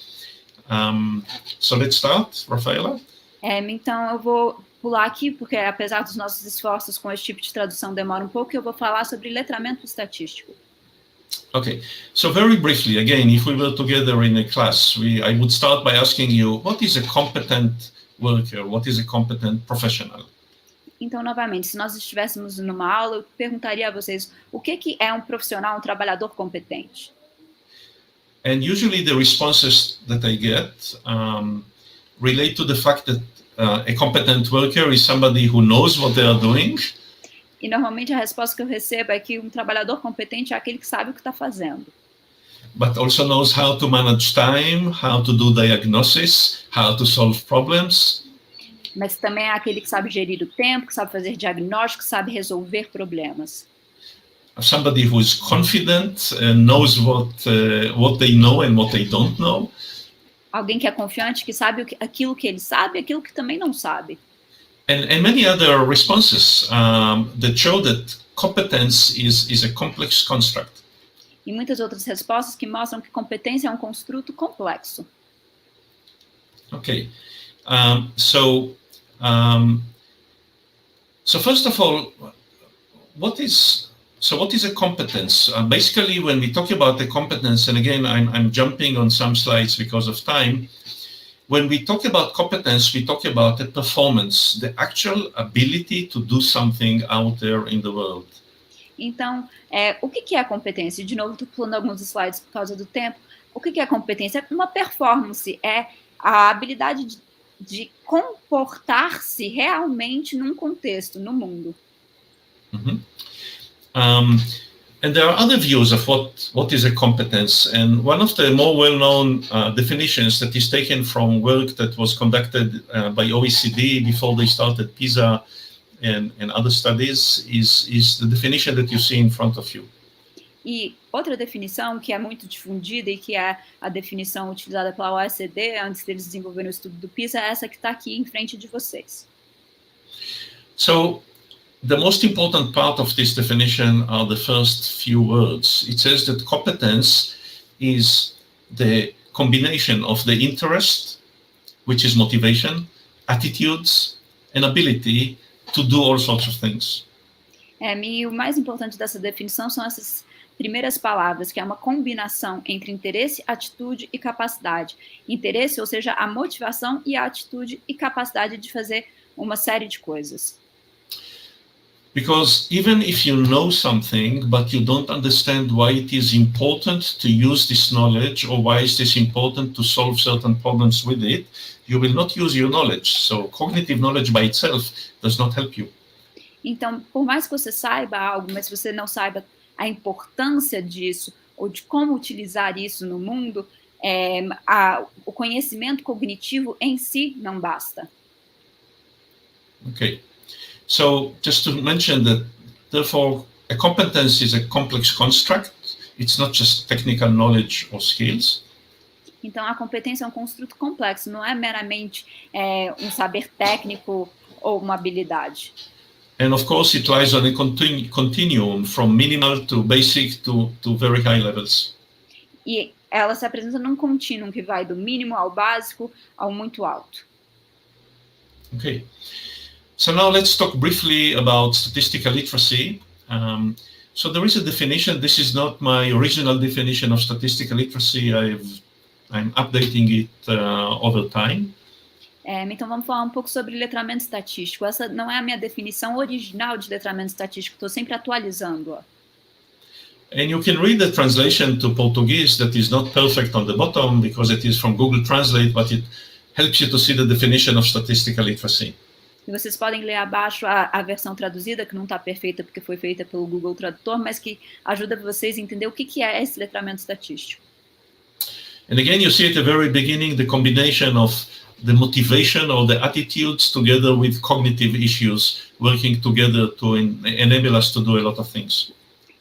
So let's start, Rafaela. Então eu vou pular aqui, porque apesar dos nossos esforços com esse tipo de tradução demora um pouco, eu vou falar sobre letramento estatístico. Okay, so very briefly, again, if we were together in a class, I would start by asking you, what is a competent worker? What is a competent professional? Então, novamente, se nós estivéssemos numa aula, eu perguntaria a vocês, o que é um profissional, um trabalhador competente? And usually the responses that I get relate to the fact that a competent worker is somebody who knows what they are doing. E normalmente a resposta que eu recebo é que um trabalhador competente é aquele que sabe o que está fazendo. But also knows how to manage time, how to do diagnosis, how to solve problems. Mas também é aquele que sabe gerir o tempo, que sabe fazer diagnóstico, sabe resolver problemas. Somebody who is confident and knows what they know and what they don't know. Alguém que é confiante, que sabe aquilo que ele sabe e aquilo que também não sabe. And many other responses that show that competence is a complex construct. E muitas outras respostas que mostram que competência é um construto complexo. Okay, so first of all, what is a competence? Basically, when we talk about the competence, and again, I'm jumping on some slides because of time. When we talk about competence, we talk about the performance, the actual ability to do something out there in the world. Então, o que é a competência? De novo, estou pulando alguns slides por causa do tempo. O que é a competência? Uma performance, é a habilidade de comportar-se realmente num contexto, no mundo. Mm-hmm. And there are other views of what is a competence, and one of the more well-known definitions that is taken from work that was conducted by OECD before they started PISA and other studies is the definition that you see in front of you. E outra definição que é muito difundida e que é a definição utilizada pela OECD antes deles desenvolverem o estudo do PISA é essa que está aqui em frente de vocês. So, the most important part of this definition are the first few words. It says that competence is the combination of the interest, which is motivation, attitudes, and ability to do all sorts of things. E o mais importante dessa definição são essas primeiras palavras, que é uma combinação entre interesse, atitude e capacidade. Interesse, ou seja, a motivação, e a atitude e capacidade de fazer uma série de coisas. Because even if you know something, but you don't understand why it is important to use this knowledge, or why is this important to solve certain problems with it, you will not use your knowledge. So cognitive knowledge by itself does not help you. Então, por mais que você saiba algo, mas se você não saiba a importância disso, ou de como utilizar isso no mundo, o conhecimento cognitivo em si não basta. Okay. So just to mention that, therefore, a competence is a complex construct. it's not just technical knowledge or skills. Então, a competência é um construto complexo, não é meramente um saber técnico ou uma habilidade. And of course, it lies on a continuum from minimal to basic to very high levels. E ela se apresenta num contínuo que vai do mínimo ao básico ao muito alto. Okay. So now let's talk briefly about statistical literacy. So there is a definition. This is not my original definition of statistical literacy. I'm updating it over time. Então vamos falar um pouco sobre letramento estatístico. Essa não é a minha definição original de letramento estatístico, estou sempre atualizando-a. And you can read the translation to Portuguese that is not perfect on the bottom because it is from Google Translate, but it helps you to see the definition of statistical literacy. E vocês podem ler abaixo a versão traduzida, que não está perfeita porque foi feita pelo Google Tradutor, mas que ajuda vocês a entender o que é esse letramento estatístico. And again, you see at the very beginning the combination of the motivation or the attitudes together with cognitive issues working together to enable us to do a lot of things.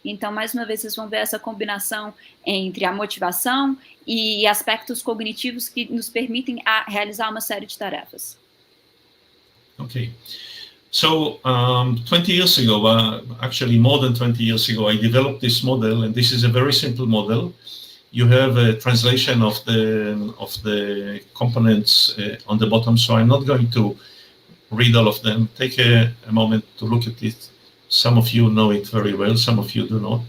Então, mais uma vez, vocês vão ver essa combinação entre a motivação e aspectos cognitivos que nos permitem realizar uma série de tarefas. Okay. So 20 years ago, actually more than 20 years ago, I developed this model, and this is a very simple model. You have a translation of the components on the bottom, so I'm not going to read all of them. Take a moment to look at it. Some of you know it very well, some of you do not.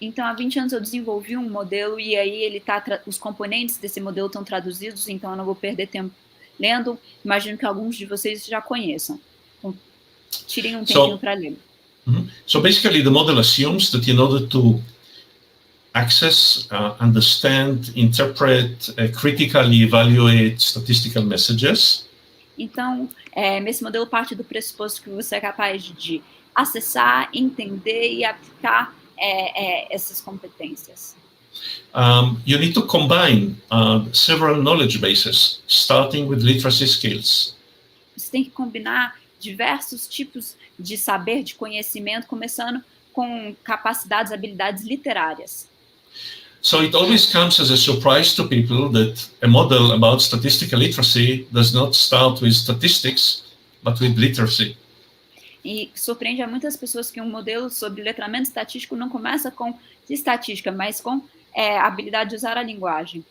Então, há 20 anos eu desenvolvi um modelo e aí os componentes desse modelo estão traduzidos, então eu não vou perder tempo lendo. Imagino que alguns de vocês já conheçam. Então, tirem um tempinho para ler. So basically the model assumes that in order to access, understand, interpret, critically evaluate statistical messages. Então, esse modelo parte do pressuposto que você é capaz de acessar, entender e aplicar essas competências. You need to combine several knowledge bases, starting with literacy skills. Você tem que combinar diversos tipos de saber, de conhecimento, começando com capacidades, habilidades literárias. So it always comes as a surprise to people that a model about statistical literacy does not start with statistics, but with literacy. E surpreende a muitas pessoas que um modelo sobre letramento estatístico não começa com estatística, mas com a habilidade de usar a linguagem.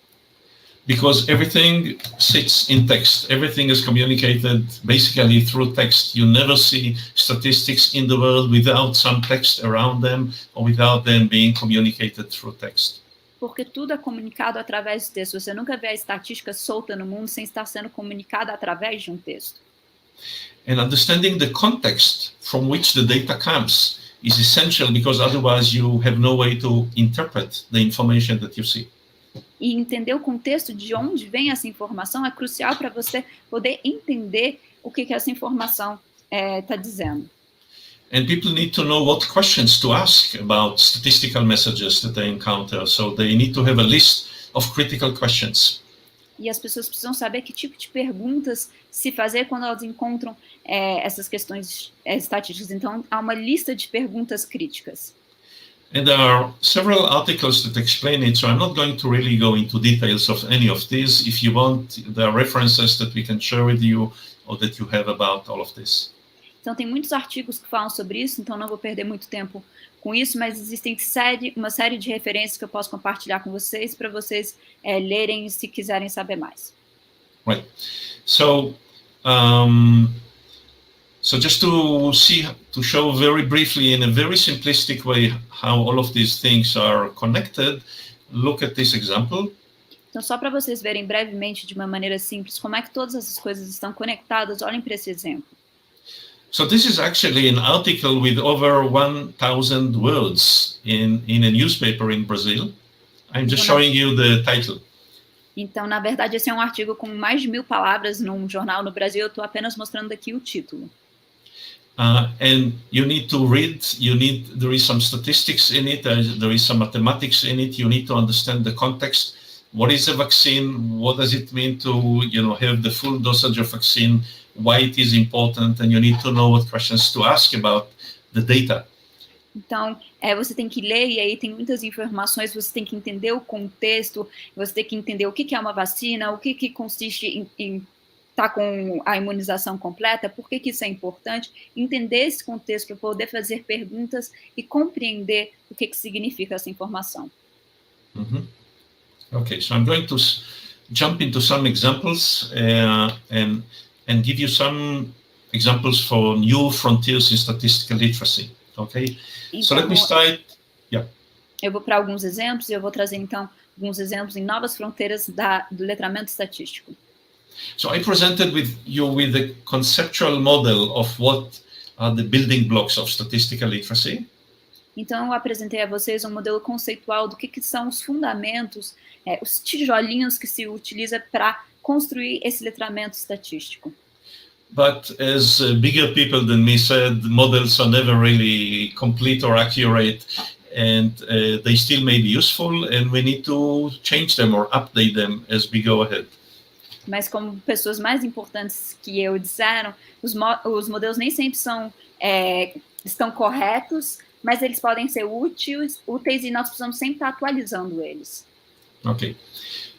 Because everything sits in text. Everything is communicated basically through text. You never see statistics in the world without some text around them or without them being communicated through text. Porque tudo é comunicado através do texto. Você nunca vê a estatística solta no mundo sem estar sendo comunicada através de um texto. And understanding the context from which the data comes is essential because otherwise you have no way to interpret the information that you see. E entender o contexto de onde vem essa informação é crucial para você poder entender o que essa informação está dizendo. And people need to know what questions to ask about statistical messages that they encounter. So they need to have a list of critical questions. E as pessoas precisam saber que tipo de perguntas se fazer quando elas encontram essas questões estatísticas. Então, há uma lista de perguntas críticas. And there are several articles that explain it, so I'm not going to really go into details of any of these. If you want, there are references that we can share with you or that you have about all of this. Então, tem muitos artigos que falam sobre isso, então não vou perder muito tempo com isso, mas existem uma série de referências que eu posso compartilhar com vocês para vocês lerem se quiserem saber mais. Right. So just to show very briefly in a very simplistic way how all of these things are connected, look at this example. Então, só para vocês verem brevemente, de uma maneira simples, como é que todas essas coisas estão conectadas, olhem para esse exemplo. So this is actually an article with over 1,000 words in a newspaper in Brazil. I'm just showing you the title. Então, na verdade, esse é um artigo com mais de 1.000 palavras num jornal no Brasil. Eu estou apenas mostrando aqui o título. And you need to read. There is some statistics in it. There is some mathematics in it. You need to understand the context. What is a vaccine? What does it mean to have the full dosage of vaccine? Why it is important, and you need to know what questions to ask about the data. Então, você tem que ler, e aí tem muitas informações, você tem que entender o contexto, você tem que entender o que é uma vacina, o que consiste em estar com a imunização completa, por que isso é importante, entender esse contexto para poder fazer perguntas e compreender o que significa essa informação. Okay, so I'm going to jump into some examples and give you some examples for new frontiers in statistical literacy. Okay, então, so let me start. Yeah. Eu vou para alguns exemplos e eu vou trazer então alguns exemplos em novas fronteiras do letramento estatístico. So I presented you with the conceptual model of what are the building blocks of statistical literacy. Então eu apresentei a vocês um modelo conceitual do que são os fundamentos, os tijolinhos que se utiliza para construir esse letramento estatístico. But as bigger people than me said, models are never really complete or accurate, and they still may be useful, and we need to change them or update them as we go ahead. Mas como pessoas mais importantes que eu disseram, os modelos nem sempre estão corretos, mas eles podem ser úteis e nós precisamos sempre estar atualizando eles. Okay.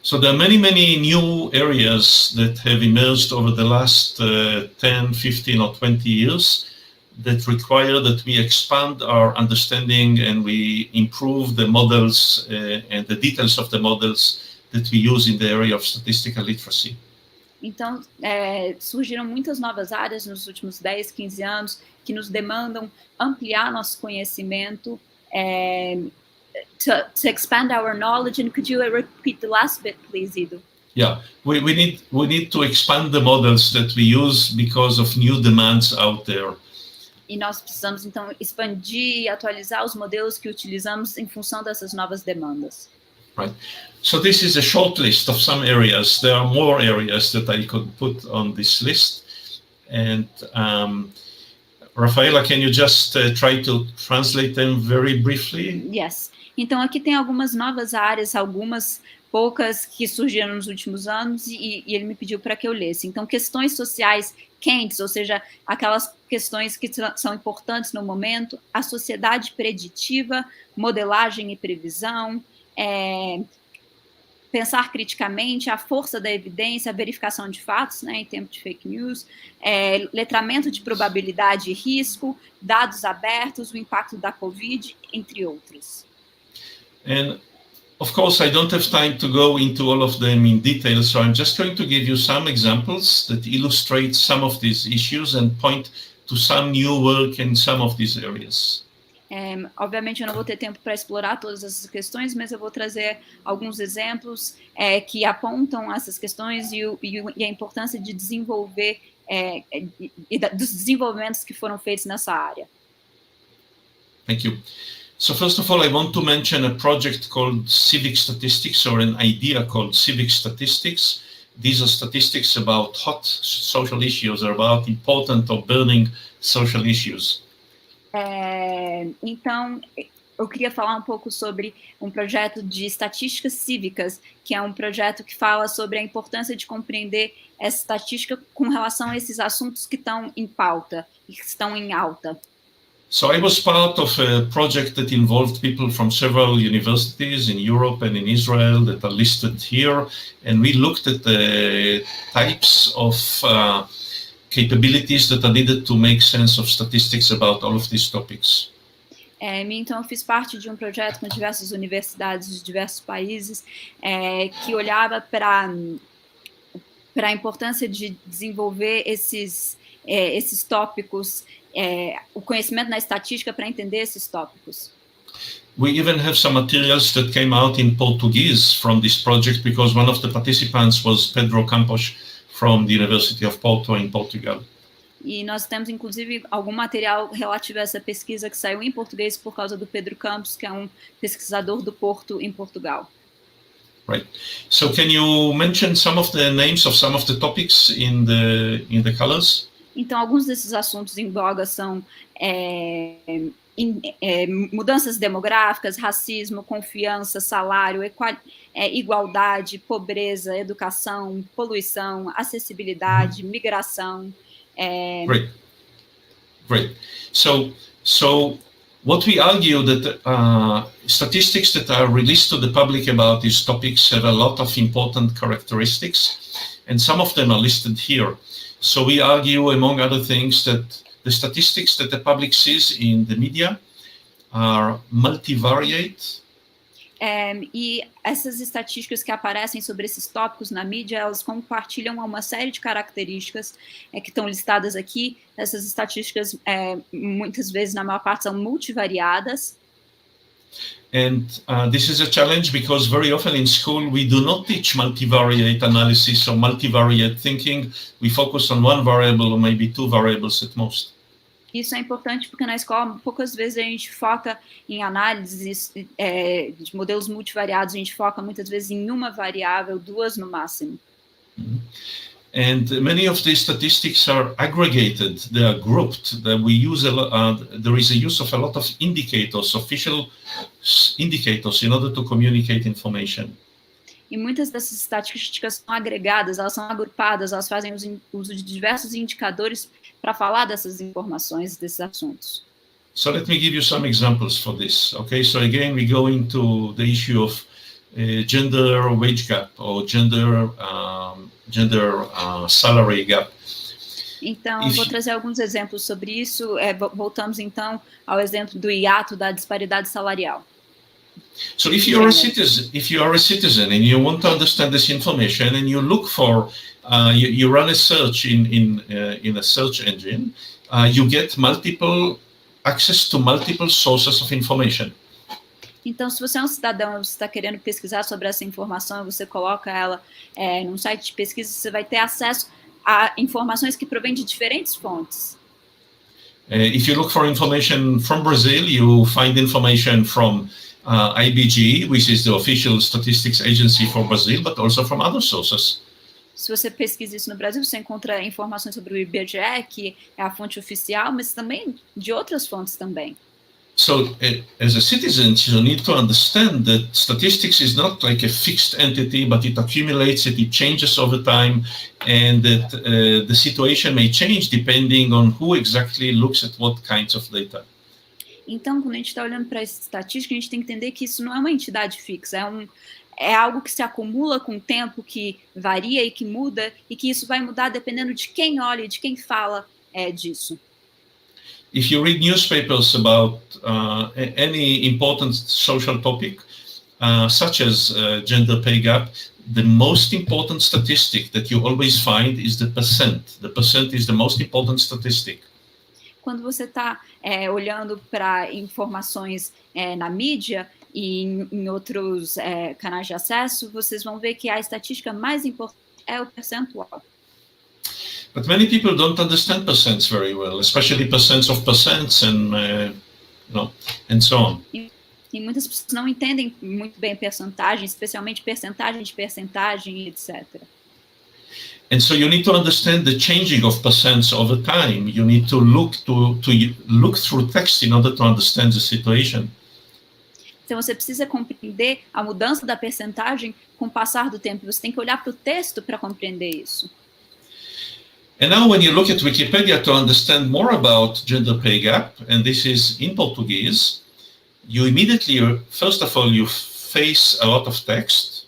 So there are many new areas that have emerged over the last 10, 15 or 20 years that require that we expand our understanding and we improve the models and the details of the models that we use in the area of statistical literacy. Então, surgiram muitas novas áreas nos últimos 10, 15 anos que nos demandam ampliar nosso conhecimento, to expand our knowledge. And could you repeat the last bit, please, Iddo? Yeah, we need to expand the models that we use because of new demands out there. E nós precisamos então expandir e atualizar os modelos que utilizamos em função dessas novas demandas. Right. So this is a short list of some areas. There are more areas that I could put on this list. And Rafaela, can you just try to translate them very briefly? Yes. Então aqui tem algumas novas áreas, algumas poucas que surgiram nos últimos anos e ele me pediu para que eu lesse. Então, questões sociais quentes, ou seja, aquelas questões que são importantes no momento, a sociedade preditiva, modelagem e previsão, pensar criticamente, a força da evidência, a verificação de fatos, né, em tempo de fake news, letramento de probabilidade e risco, dados abertos, o impacto da Covid, entre outros. And of course, I don't have time to go into all of them in detail, so I'm just going to give you some examples that illustrate some of these issues and point to some new work in some of these areas. Obviamente, eu não vou ter tempo para explorar todas essas questões, mas eu vou trazer alguns exemplos que apontam essas questões e a importância de desenvolver e dos desenvolvimentos que foram feitos nessa área. Thank you. So first of all, I want to mention a project called Civic Statistics, or an idea called Civic Statistics. These are statistics about hot social issues, or about important or burning social issues. Então, eu queria falar um pouco sobre um projeto de estatísticas cívicas, que é um projeto que fala sobre a importância de compreender essa estatística com relação a esses assuntos que estão em pauta e que estão em alta. So I was part of a project that involved people from several universities in Europe and in Israel that are listed here, and we looked at the types of capabilities that are needed to make sense of statistics about all of these topics. Então, eu fiz parte de um projeto com diversas universidades de diversos países que olhava para a importância de desenvolver esses tópicos, o conhecimento na estatística para entender esses tópicos. We even have some materials that came out in Portuguese from this project because one of the participants was Pedro Campos from the University of Porto in Portugal. E nós temos, inclusive, algum material relativo a essa pesquisa que saiu em português por causa do Pedro Campos, que é um pesquisador do Porto, em Portugal. Right. So can you mention some of the names of some of the topics in the colors? Então, alguns desses assuntos em voga são mudanças demográficas, racismo, confiança, salário, igualdade, pobreza, educação, poluição, acessibilidade, migração. Great. So what we argue that statistics that are released to the public about these topics have a lot of important characteristics, and some of them are listed here. So we argue, among other things, that the statistics that the public sees in the media are multivariate. E essas estatísticas que aparecem sobre esses tópicos na mídia, elas compartilham uma série de características que estão listadas aqui. Essas estatísticas, muitas vezes, na maior parte, são multivariadas. And this is a challenge because very often in school we do not teach multivariate analysis or multivariate thinking. We focus on one variable or maybe two variables at most. Isso é importante porque na escola, poucas vezes a gente foca em análises de modelos multivariados, a gente foca muitas vezes em uma variável, duas no máximo. And many of these statistics are aggregated, they are grouped, that we use there is a use of a lot of indicators, official indicators, in order to communicate information. E muitas dessas estatísticas são agregadas, elas são agrupadas, elas fazem uso de diversos indicadores para falar dessas informações, desses assuntos. So let me give you some examples for this. Okay, so again we go into the issue of gender wage gap or gender salary gap. Então, vou trazer alguns exemplos sobre isso. Voltamos então ao exemplo do hiato da disparidade salarial. So if you are a citizen and you want to understand this information and you look for you run a search in a search engine, you get access to multiple sources of information. Então, se você é um cidadão e você está querendo pesquisar sobre essa informação, você coloca ela num site de pesquisa, você vai ter acesso a informações que provêm de diferentes fontes. If you look for information from Brazil, you find information from IBGE, which is the official statistics agency for Brazil, but also from other sources. Se você pesquisa isso no Brasil, você encontra informações sobre o IBGE, que é a fonte oficial, mas também de outras fontes também. So, as a citizen, you need to understand that statistics is not like a fixed entity, but it accumulates, it changes over time, and that the situation may change depending on who exactly looks at what kinds of data. Então, quando a gente está olhando para essa estatística, a gente tem que entender que isso não é uma entidade fixa, é algo que se acumula com o tempo, que varia e que muda, e que isso vai mudar dependendo de quem olha e de quem fala disso. If you read newspapers about any important social topic, such as gender pay gap, the most important statistic that you always find is the percent. The percent is the most important statistic. Quando você está olhando para informações na mídia e em outros canais de acesso, vocês vão ver que a estatística mais importante é o percentual. But many people don't understand percents very well, especially percents of percents and so on. E muitas pessoas não entendem muito bem percentagem, especialmente percentagem de percentagem, etc. And so you need to understand the changing of percents over time. You need to look through text in order to understand the situation. Então você precisa compreender a mudança da percentagem com o passar do tempo. Você tem que olhar para o texto para compreender isso. And now when you look at Wikipedia to understand more about gender pay gap, and this is in Portuguese, you immediately, first of all, you face a lot of text.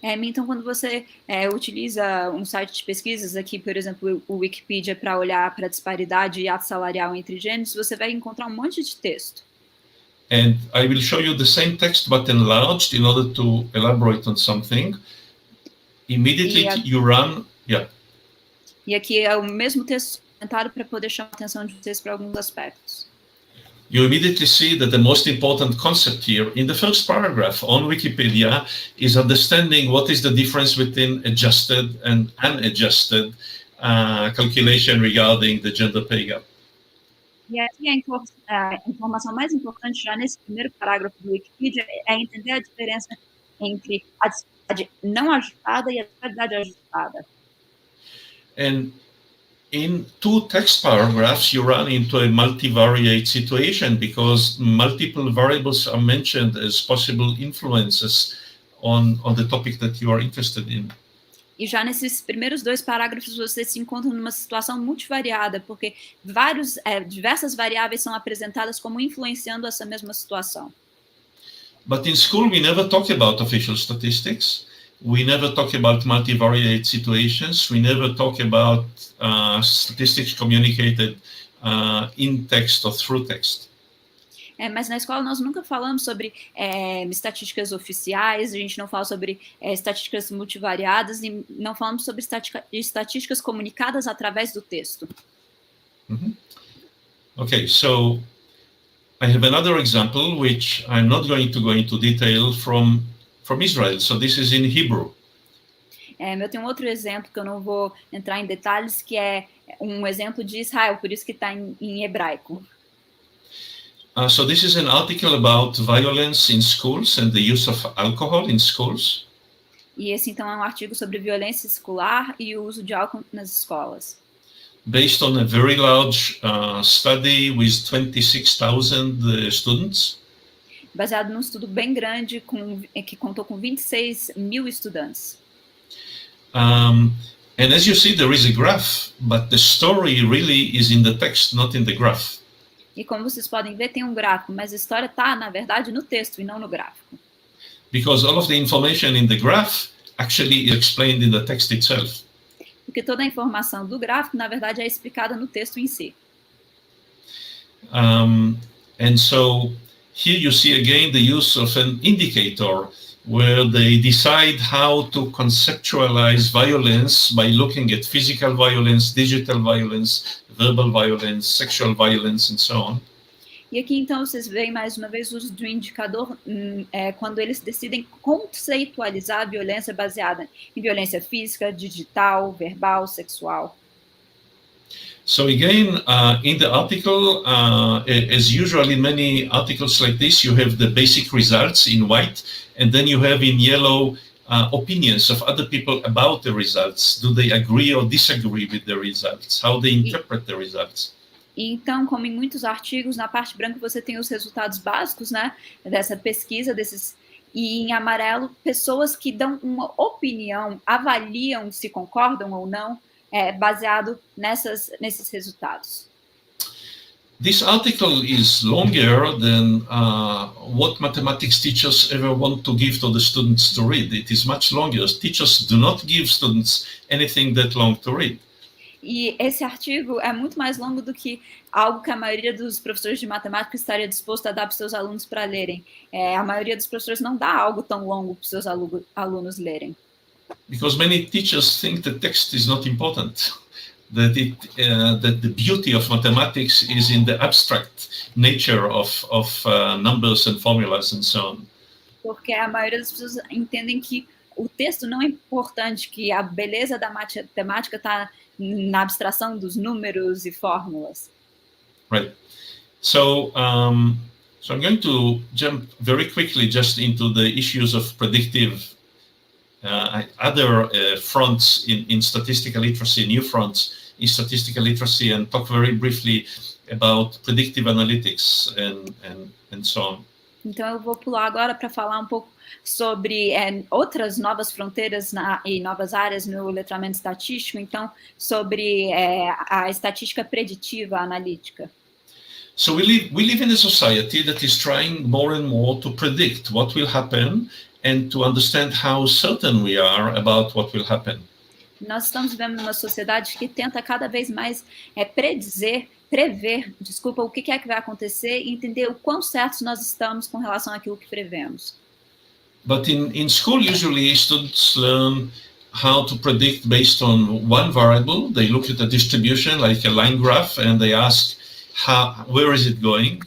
Então, quando você utiliza um site de pesquisas, aqui, por exemplo, o Wikipedia, para olhar para a disparidade e ato salarial entre gêneros, você vai encontrar um monte de texto. And I will show you the same text, but enlarged in order to elaborate on something. Immediately you run, E aqui é o mesmo texto comentário para poder chamar a atenção de vocês para alguns aspectos. You immediately see that the most important concept here in the first paragraph on Wikipedia is understanding what is the difference between adjusted and unadjusted calculation regarding the gender pay gap. E aqui a informação mais importante já nesse primeiro parágrafo do Wikipedia é entender a diferença entre a disparidade não ajustada e a disparidade ajustada. And in two text paragraphs, you run into a multivariate situation because multiple variables are mentioned as possible influences on the topic that you are interested in. E já nesses primeiros 2 parágrafos você se encontra numa situação multivariada, porque diversas variáveis são apresentadas como influenciando essa mesma situação. But in school we never talk about official statistics. We never talk about multivariate situations. We never talk about statistics communicated in text or through text. Mas na escola nós nunca falamos sobre estatísticas oficiais, a gente não fala sobre estatísticas multivariadas e não falamos sobre estatísticas comunicadas através do texto. Okay, so I have another example which I'm not going to go into detail from Israel. So this is in Hebrew. Eu tenho outro exemplo que eu não vou entrar em detalhes, que é um exemplo de Israel, por isso que está em hebraico. So this is an article about violence in schools and the use of alcohol in schools. E esse, então, é um artigo sobre violência escolar e o uso de álcool nas escolas. Based on a very large study with 26,000 students. Baseado num estudo bem grande que contou com 26 mil estudantes. And as you see, there is a graph, but the story really is in the text, not in the graph. E como vocês podem ver, tem um gráfico, mas a história está, na verdade, no texto e não no gráfico. Because all of the information in the graph actually is explained in the text itself. Porque toda a informação do gráfico, na verdade, é explicada no texto em si. And so here you see again the use of an indicator where they decide how to conceptualize violence by looking at physical violence, digital violence, verbal violence, sexual violence, and so on. E aqui, então, vocês veem mais uma vez o uso do indicador quando eles decidem conceitualizar a violência baseada em violência física, digital, verbal, sexual. So again, in the article, as usual in many articles like this, you have the basic results in white, and then you have in yellow opinions of other people about the results. Do they agree or disagree with the results? How they interpret the results? E então, como em muitos artigos, na parte branca você tem os resultados básicos, né, dessa pesquisa, e em amarelo, pessoas que dão uma opinião, avaliam se concordam ou não, baseado nesses resultados. This article is longer than what mathematics teachers ever want to give to the students to read. It is much longer. Teachers do not give students anything that long to read. E esse artigo é muito mais longo do que algo que a maioria dos professores de matemática estaria disposto a dar para os seus alunos para lerem. A maioria dos professores não dá algo tão longo para os seus alunos lerem. Because many teachers think the text is not important. That the beauty of mathematics is in the abstract nature of numbers and formulas and so on. Porque a maioria das pessoas entendem que o texto não é importante, que a beleza da matemática está na abstração dos números e fórmulas. Right. So I'm going to jump very quickly just into the issues of predictive other fronts in statistical literacy, new fronts in statistical literacy, and talk very briefly about predictive analytics and so on. Então eu vou pular agora para falar um pouco sobre outras novas fronteiras e novas áreas no letramento estatístico, então sobre a estatística preditiva analítica. So we live in a society that is trying more and more to predict what will happen and to understand how certain we are about what will happen. Nós estamos vivendo numa sociedade que tenta cada vez mais prever, o que é que vai acontecer e entender o quão certos nós estamos com relação àquilo que prevemos. But in school, usually students learn how to predict based on one variable. They look at the distribution like a line graph and they ask, where is it going?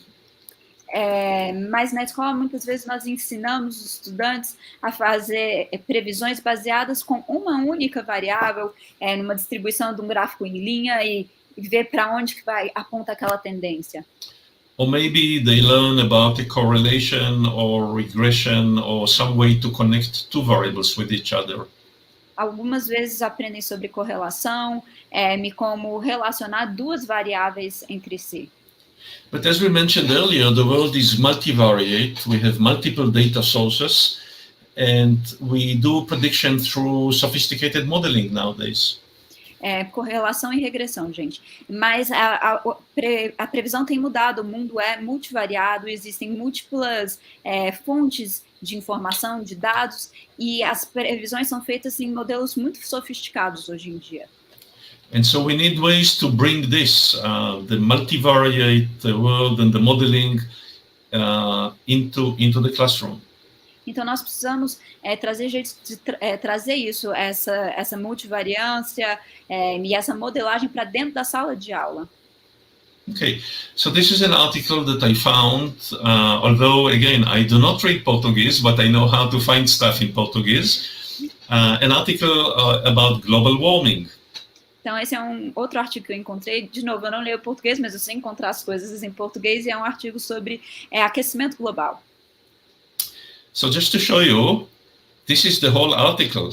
Mas na escola, muitas vezes, nós ensinamos os estudantes a fazer previsões baseadas com uma única variável, numa distribuição de um gráfico em linha e ver para onde que aponta aquela tendência. Or maybe they learn about a correlation or regression or some way to connect two variables with each other. Algumas vezes aprendem sobre correlação, como relacionar duas variáveis entre si. But as we mentioned earlier, the world is multivariate. We have multiple data sources. and we do prediction through sophisticated modeling nowadays. Correlação e regressão, gente. Mas a previsão tem mudado, o mundo é multivariado, existem múltiplas fontes de informação, de dados, e as previsões são feitas em modelos muito sofisticados hoje em dia. And so we need ways to bring this, the multivariate world and the modeling into the classroom. Então, nós precisamos trazer jeitos de trazer isso, essa multivariância e essa modelagem para dentro da sala de aula. Okay, so this is an article that I found, although, again, I do not read Portuguese, but I know how to find stuff in Portuguese, an article about global warming. Então, esse é um outro artigo que eu encontrei. De novo, eu não leio português, mas eu sei encontrar as coisas em português, e é um artigo sobre aquecimento global. So just to show you, this is the whole article.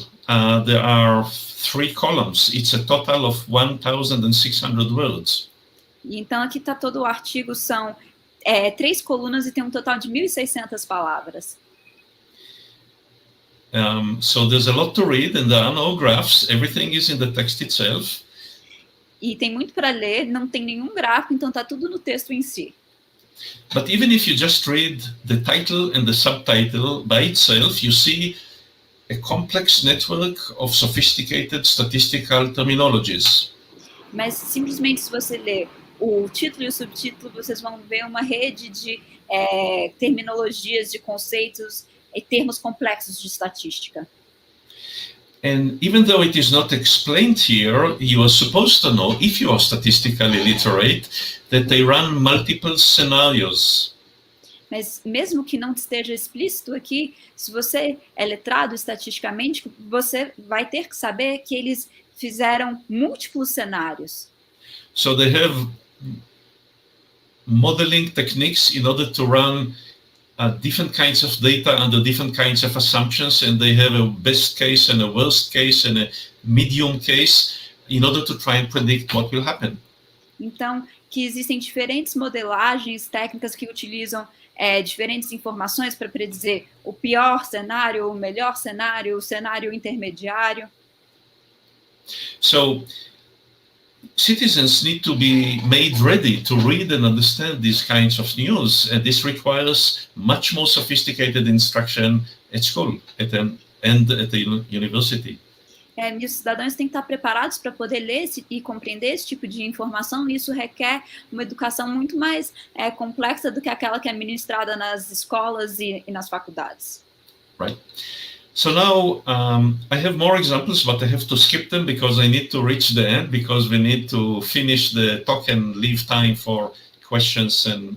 There are 3 columns. It's a total of 1,600 words. Então, aqui está todo o artigo, são 3 colunas e tem um total de 1.600 palavras. So there's a lot to read, and there are no graphs. Everything is in the text itself. E tem muito para ler, não tem nenhum gráfico, então está tudo no texto em si. But even if you just read the title and the subtitle by itself, you see a complex network of sophisticated statistical terminologies. Mas simplesmente se você ler o título e o subtítulo, vocês vão ver uma rede de terminologias, de conceitos e termos complexos de estatística. And even though it is not explained here, you are supposed to know, if you are statistically literate, that they run multiple scenarios. Mas mesmo que não esteja explícito aqui, se você é letrado estatisticamente, você vai ter que saber que eles fizeram múltiplos cenários. So they have modeling techniques in order to run different kinds of data under different kinds of assumptions, and they have a best case and a worst case and a medium case in order to try and predict what will happen. Então, que existem diferentes modelagens técnicas que utilizam diferentes informações para predizer o pior cenário, o melhor cenário, o cenário intermediário. So, citizens need to be made ready to read and understand these kinds of news, and this requires much more sophisticated instruction at school and at the university. E os cidadãos têm que estar preparados para poder ler e compreender esse tipo de informação, e isso requer uma educação muito mais complexa do que aquela que é ministrada nas escolas e nas faculdades. Right. So now I have more examples, but I have to skip them because I need to reach the end, because we need to finish the talk and leave time for questions and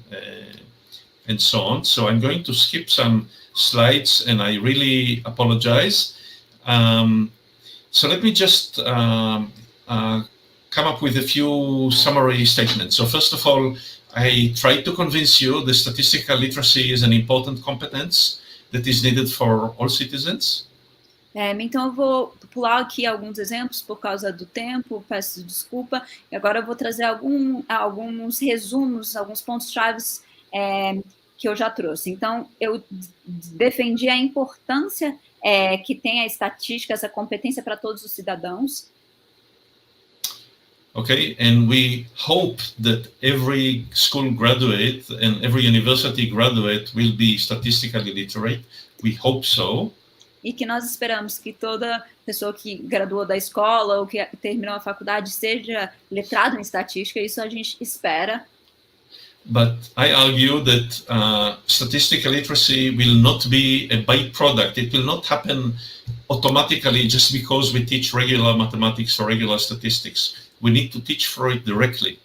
so on. So I'm going to skip some slides, and I really apologize. So let me just come up with a few summary statements. So first of all, I tried to convince you that statistical literacy is an important competence that is needed for all citizens. Então eu vou pular aqui alguns exemplos por causa do tempo, peço desculpa. E agora eu vou trazer alguns resumos, alguns pontos-chave que eu já trouxe. Então, eu defendi a importância que tem a estatística, essa competência para todos os cidadãos. Okay, and we hope that every school graduate and every university graduate will be statistically literate. We hope so. E que nós esperamos que toda pessoa que graduou da escola ou que terminou a faculdade seja letrado em estatística, isso a gente espera. But I argue that statistical literacy will not be a byproduct. It will not happen automatically just because we teach regular mathematics or regular statistics. We need to teach for it directly.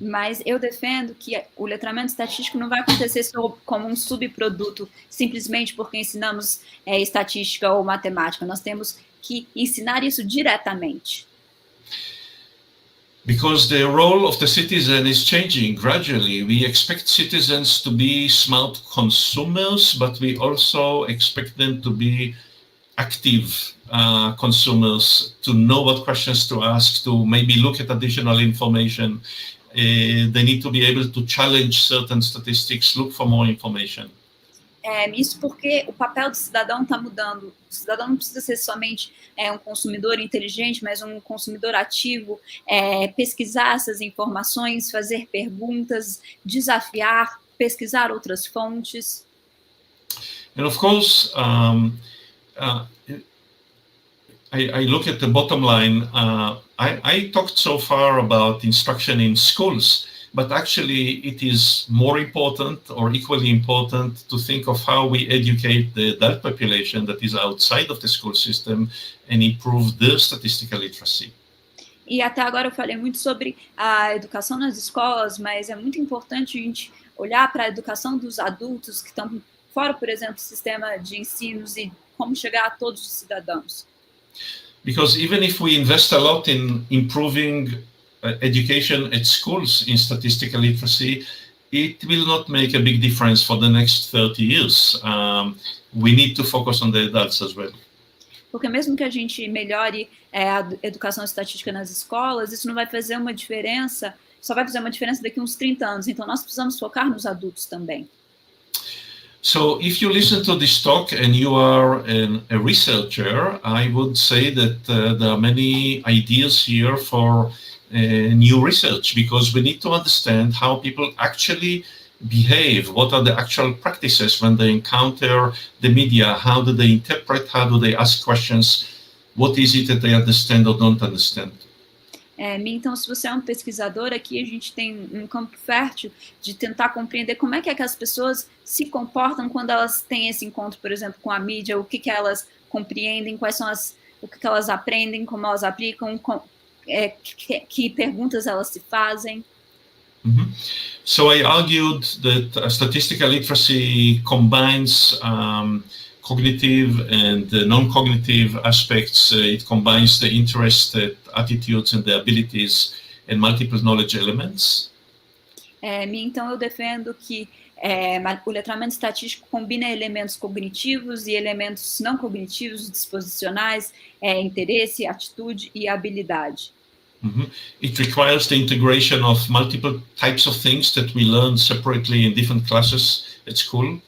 Mas eu defendo que o letramento estatístico não vai acontecer só como um subproduto, simplesmente porque ensinamos estatística ou matemática. Nós temos que ensinar isso diretamente. Because the role of the citizen is changing gradually. We expect citizens to be smart consumers, but we also expect them to be active consumers, to know what questions to ask, to maybe look at additional information. They need to be able to challenge certain statistics, look for more information. Isso porque o papel do cidadão está mudando. O cidadão não precisa ser somente um consumidor inteligente, mas um consumidor ativo, pesquisar essas informações, fazer perguntas, desafiar, pesquisar outras fontes. And of course, I look at the bottom line. I talked so far about instruction in schools, but actually it is more important or equally important to think of how we educate the adult population that is outside of the school system and improve their statistical literacy. E até agora eu falei muito sobre a educação nas escolas, mas é muito importante a gente olhar para a educação dos adultos que estão fora, por exemplo, do sistema de ensinos e como chegar a todos os cidadãos. Because even if we invest a lot in improving education at schools in statistical literacy, it will not make a big difference for the next 30 years. We need to focus on the adults as well. Porque mesmo que a gente melhore a educação estatística nas escolas, isso não vai fazer uma diferença, só vai fazer uma diferença daqui a uns 30 anos. Então, nós precisamos focar nos adultos também. So if you listen to this talk and you are a researcher, I would say that there are many ideas here for new research, because we need to understand how people actually behave, what are the actual practices when they encounter the media, how do they interpret, how do they ask questions, what is it that they understand or don't understand. Então, se você é um pesquisador, aqui a gente tem um campo fértil de tentar compreender como é que as pessoas se comportam quando elas têm esse encontro, por exemplo, com a mídia, o que elas compreendem, quais são o que elas aprendem, como elas aplicam, que perguntas elas se fazem. Mm-hmm. So I argued that statistical literacy combines cognitive and non-cognitive aspects. It combines the interest, attitudes, and the abilities, and multiple knowledge elements. Então, eu defendo que o letramento estatístico combina elementos cognitivos e elementos não cognitivos, disposicionais, interesse, atitude e habilidade. Mm-hmm. It requires the integration of multiple types of things that we learn separately in different classes at school.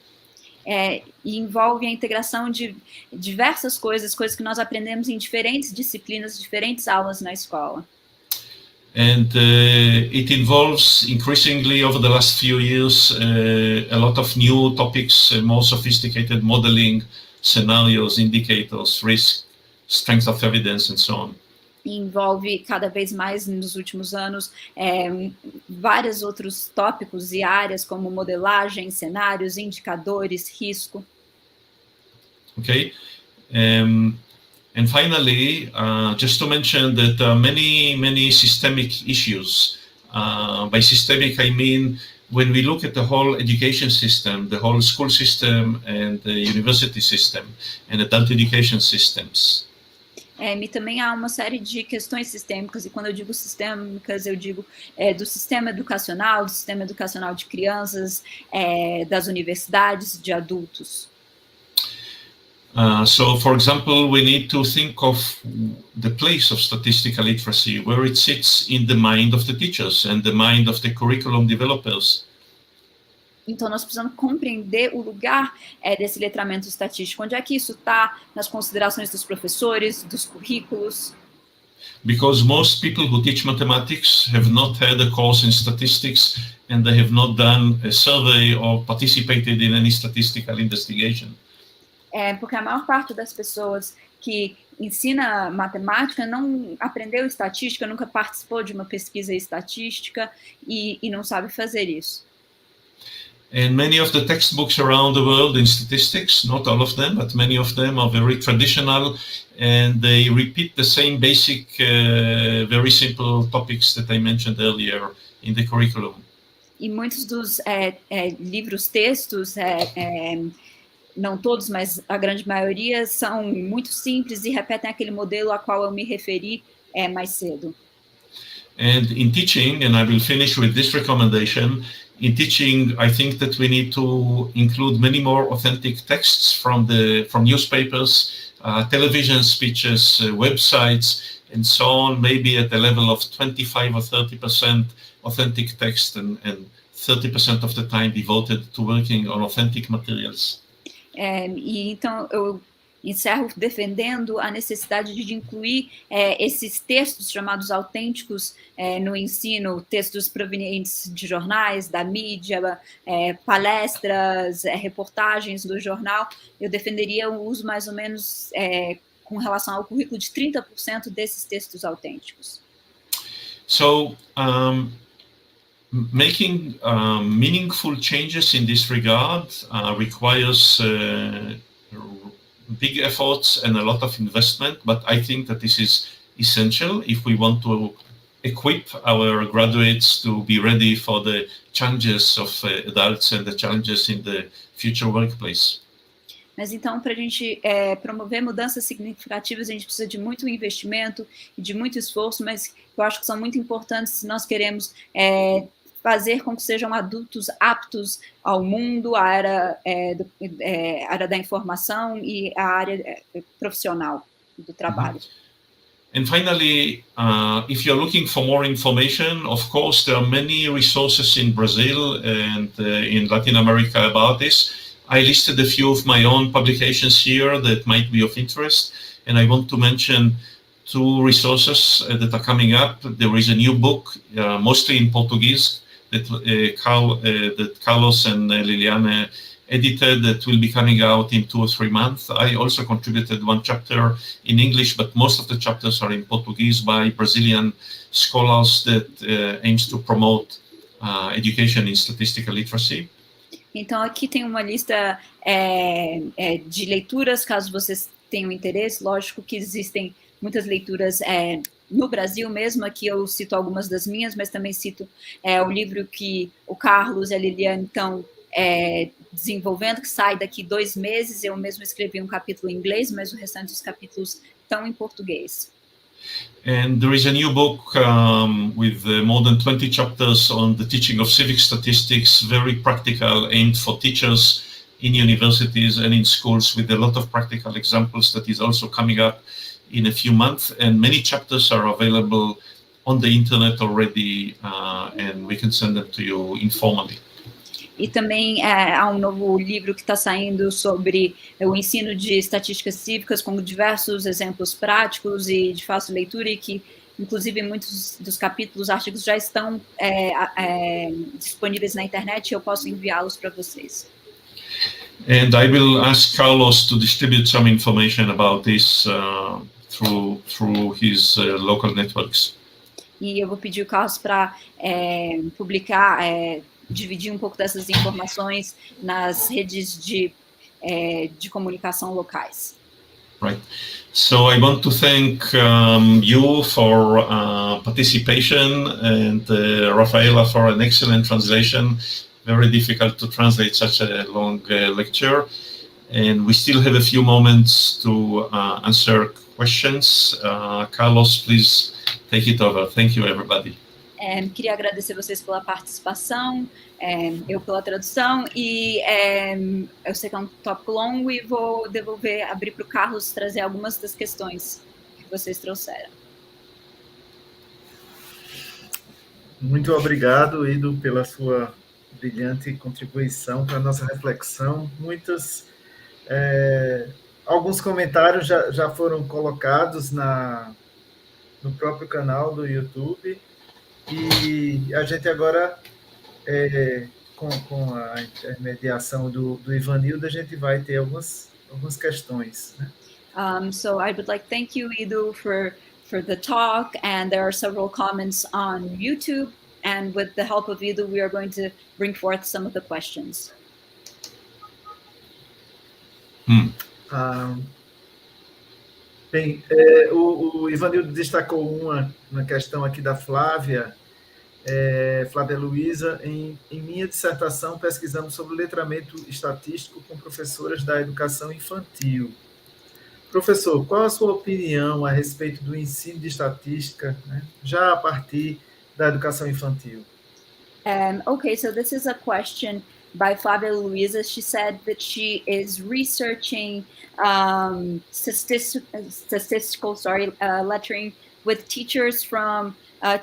E envolve a integração de diversas coisas que nós aprendemos em diferentes disciplinas, diferentes aulas na escola. And it involves increasingly over the last few years a lot of new topics, more sophisticated modeling, scenarios, indicators, risk, strength of evidence, and so on. Envolve cada vez mais nos últimos anos vários outros tópicos e áreas como modelagem, cenários, indicadores, risco. Okay, and finally, just to mention that there are many systemic issues. By systemic, I mean when we look at the whole education system, the whole school system, and the university system, and adult education systems. E também há uma série de questões sistêmicas, e quando eu digo sistêmicas, eu digo do sistema educacional de crianças, das universidades, de adultos. So, for example, we need to think of the place of statistical literacy, where it sits in the mind of the teachers and the mind of the curriculum developers. Então, nós precisamos compreender o lugar desse letramento estatístico. Onde é que isso está nas considerações dos professores, dos currículos? Because most people who teach mathematics have not had a course in statistics and they have not done a survey or participated in any statistical investigation. Porque a maior parte das pessoas que ensina matemática não aprendeu estatística, nunca participou de uma pesquisa estatística e não sabe fazer isso. And many of the textbooks around the world in statistics, not all of them, but many of them are very traditional, and they repeat the same basic, very simple topics that I mentioned earlier in the curriculum. E muitos dos livros, textos, não todos, mas a grande maioria, são muito simples e repetem aquele modelo a qual eu me referi mais cedo. And in teaching, and I will finish with this recommendation, in teaching, I think that we need to include many more authentic texts from newspapers, television speeches, websites, and so on, maybe at the level of 25 or 30% authentic text and 30% of the time devoted to working on authentic materials. E então eu encerro defendendo a necessidade de incluir esses textos chamados autênticos no ensino, textos provenientes de jornais, da mídia, palestras, reportagens do jornal. Eu defenderia o uso mais ou menos com relação ao currículo de 30% desses textos autênticos. So, making meaningful changes in this regard requires big efforts and a lot of investment, but I think that this is essential if we want to equip our graduates to be ready for the challenges of adults and the challenges in the future workplace. Mas então, para a gente promover mudanças significativas, a gente precisa de muito investimento e de muito esforço, mas eu acho que são muito importantes se nós queremos fazer com que sejam adultos aptos ao mundo, à área da informação e à área profissional do trabalho. And finally, if you're looking for more information, of course, there are many resources in Brazil and in Latin America about this. I listed a few of my own publications here that might be of interest, and I want to mention 2 resources that are coming up. There is a new book, mostly in Portuguese, that Carlos and Liliane edited, that will be coming out in 2 or 3 months. I also contributed 1 chapter in English, but most of the chapters are in Portuguese by Brazilian scholars that aims to promote education in statistical literacy. Então, aqui tem uma lista de leituras, caso vocês tenham interesse. Lógico que existem muitas leituras no Brasil mesmo. Aqui eu cito algumas das minhas, mas também cito o livro que o Carlos e a Liliane estão desenvolvendo, que sai daqui 2 meses. Eu mesmo escrevi um capítulo em inglês, mas o restante dos capítulos estão em português. And there is a new book with more than 20 chapters on the teaching of civic statistics, very practical, aimed for teachers in universities and in schools, with a lot of practical examples, that is also coming up in a few months. And many chapters are available on the internet already, and we can send them to you informally. E também há um novo livro que está saindo sobre o ensino de estatísticas cívicas, com diversos exemplos práticos e de fácil leitura, e que, inclusive, muitos dos capítulos, artigos já estão disponíveis na internet, e eu posso enviá-los para vocês. And I will ask Carlos to distribute some information about this through his local networks. E eu vou pedir o Carlos para publicar, dividir um pouco dessas informações nas redes de comunicação locais. Right. So I want to thank you for participation, and Rafaela for an excellent translation. Very difficult to translate such a long lecture. And we still have a few moments to answer questions. Carlos, please take it over. Thank you, everybody. Queria agradecer vocês pela participação, eu pela tradução, e eu sei que é um tópico longo e vou abrir para o Carlos trazer algumas das questões que vocês trouxeram. Muito obrigado, Iddo, pela sua brilhante contribuição para a nossa reflexão. Alguns comentários já foram colocados no próprio canal do YouTube, e a gente agora, com a intermediação do Ivanildo, a gente vai ter algumas questões, né? So I would like to thank you, Iddo, for the talk, and there are several comments on YouTube, and with the help of Iddo, we are going to bring forth some of the questions. Bem, o Ivanildo destacou uma questão aqui da Flávia Luiza. Em minha dissertação, pesquisamos sobre letramento estatístico com professoras da educação infantil. Professor, qual a sua opinião a respeito do ensino de estatística, né, já a partir da educação infantil? Okay, so this is a question by Flavia Luiza. She said that she is researching statistical lettering with teachers from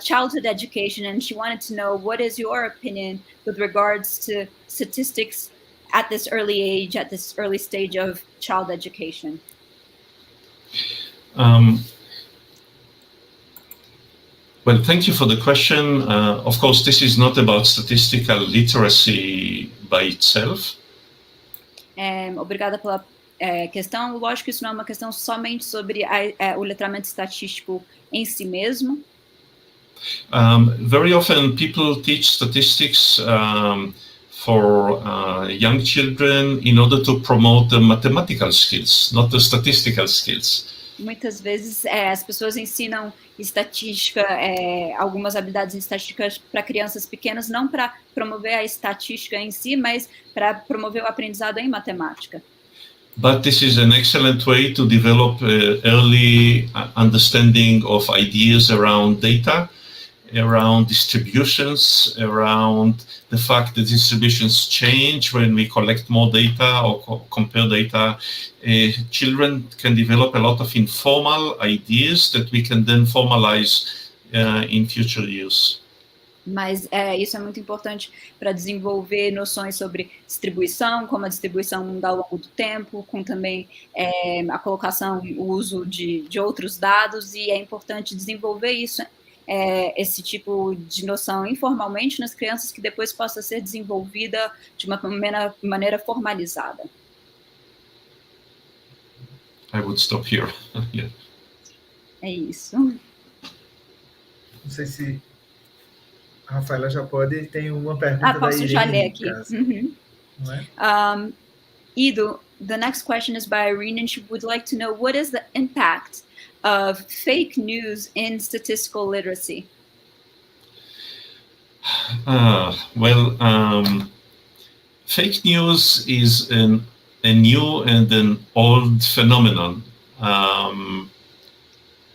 childhood education, and she wanted to know, what is your opinion with regards to statistics at this early age, at this early stage of child education? Well, thank you for the question. Of course, this is not about statistical literacy by itself. Obrigada pela questão. Lógico que isso não é uma questão somente sobre o letramento estatístico em si mesmo. Very often people teach statistics for young children in order to promote the mathematical skills, not the statistical skills. Muitas vezes as pessoas ensinam estatística, algumas habilidades estatísticas para crianças pequenas, não para promover a estatística em si, mas para promover o aprendizado em matemática. But this is an excellent way to develop early understanding of ideas around data, around distributions, around the fact that distributions change when we collect more data or compare data. Children can develop a lot of informal ideas that we can then formalize in future use. Mas isso é muito importante para desenvolver noções sobre distribuição, como a distribuição muda ao longo do tempo, com também a colocação e o uso de outros dados, e é importante desenvolver isso, esse tipo de noção informalmente nas crianças, que depois possa ser desenvolvida de uma maneira formalizada. I would stop here. Yeah. É isso. Não sei se a Rafaela já pode, tem uma pergunta da posso Irene, já ler aqui. Não é? Iddo, the next question is by Irene, and she would like to know, what is the impact of fake news in statistical literacy? Fake news is a new and an old phenomenon.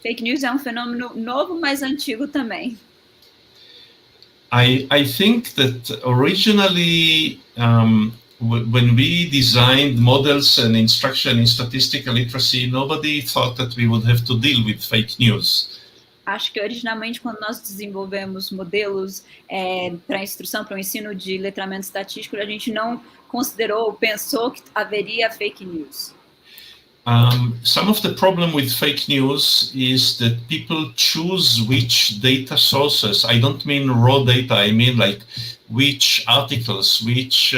Fake news é fenômeno novo, mas antigo também. I think that originally, when we designed models and instruction in statistical literacy, nobody thought that we would have to deal with fake news. Acho que originalmente, quando nós desenvolvemos modelos para instrução, para o ensino de letramento estatístico, a gente não considerou, pensou que haveria fake news. Some of the problem with fake news is that people choose which data sources. I don't mean raw data, I mean like which articles, which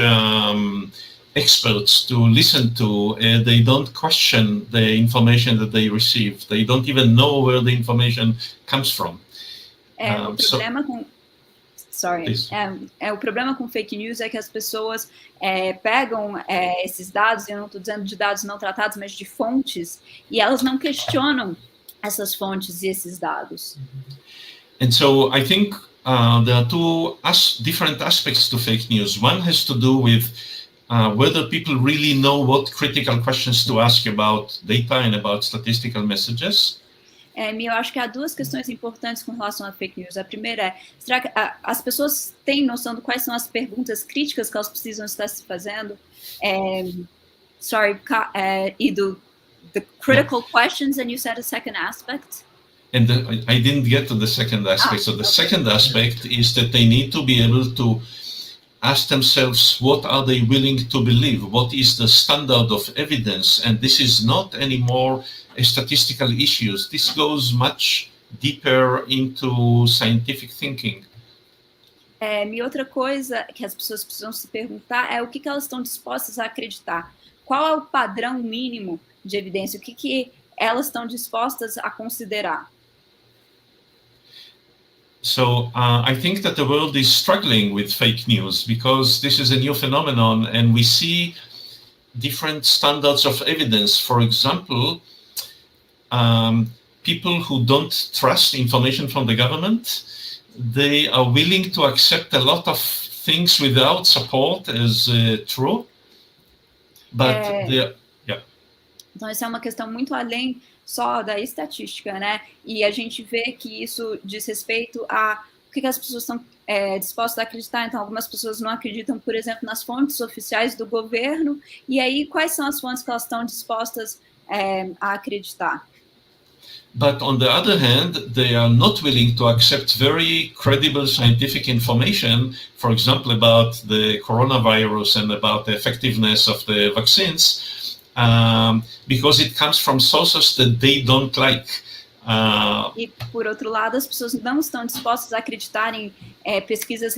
experts to listen to. They don't question the information that they receive. They don't even know where the information comes from. O problema com... o problema com fake news é que as pessoas pegam esses dados, e eu não estou dizendo de dados não tratados, mas de fontes, e elas não questionam essas fontes e esses dados. And so I think there are two different aspects to fake news. One has to do with whether people really know what critical questions to ask about data and about statistical messages. Eu acho que há duas questões importantes com relação a fake news. A primeira é, será que as pessoas têm noção de quais são as perguntas críticas que elas precisam estar se fazendo? Iddo, the critical questions, and you said a second aspect? And I didn't get to the second aspect. So the second aspect is that they need to be able to ask themselves, what are they willing to believe? What is the standard of evidence? And this is not anymore statistical issues. This goes much deeper into scientific thinking. E outra coisa que as pessoas precisam se perguntar é o que elas estão dispostas a acreditar. Qual é o padrão mínimo de evidência? O que elas estão dispostas a considerar? So I think that the world is struggling with fake news because this is a new phenomenon and we see different standards of evidence. For example, people who don't trust information from the government, they are willing to accept a lot of things without support as true. But Então, essa é uma questão muito além só da estatística, né? E a gente vê que isso diz respeito a o que as pessoas estão dispostas a acreditar. Então, algumas pessoas não acreditam, por exemplo, nas fontes oficiais do governo. E aí, quais são as fontes que elas estão dispostas a acreditar? But on the other hand, they are not willing to accept very credible scientific information, for example, about the coronavirus and about the effectiveness of the vaccines, because it comes from sources that they don't like. E, por outro lado, as pessoas não estão dispostas a acreditar em pesquisas,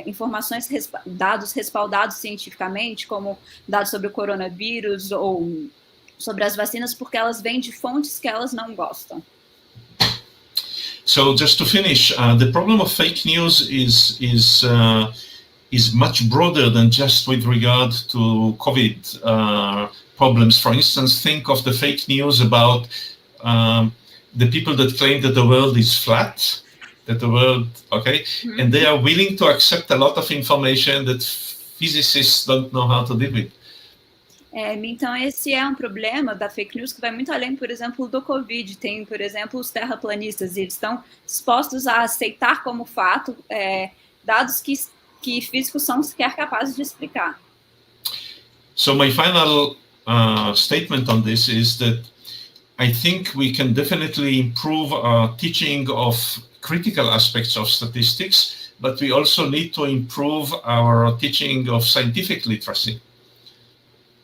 informações, dados respaldados cientificamente, como dados sobre o coronavírus ou sobre as vacinas, porque elas vêm de fontes que elas não gostam. So just to finish, the problem of fake news is much broader than just with regard to COVID problems. For instance, think of the fake news about the people that claim that the world is flat, that the world, and they are willing to accept a lot of information that physicists don't know how to deal with. Então, esse é um problema da fake news que vai muito além, por exemplo, do Covid. Tem, por exemplo, os terraplanistas, e eles estão dispostos a aceitar como fato dados que físicos são sequer capazes de explicar. So my final statement on this is that I think we can definitely improve our teaching of critical aspects of statistics, but we also need to improve our teaching of scientific literacy.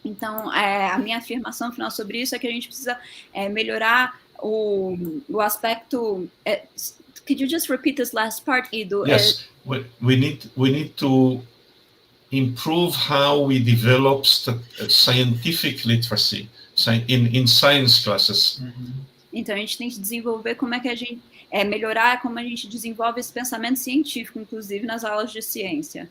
Então, a minha afirmação final sobre isso é que a gente precisa melhorar o aspecto... could you just repeat this last part, Iddo? Yes, we need to improve how we develop scientific literacy in science classes. Então, a gente tem que desenvolver como é que a gente... melhorar como a gente desenvolve esse pensamento científico, inclusive nas aulas de ciência.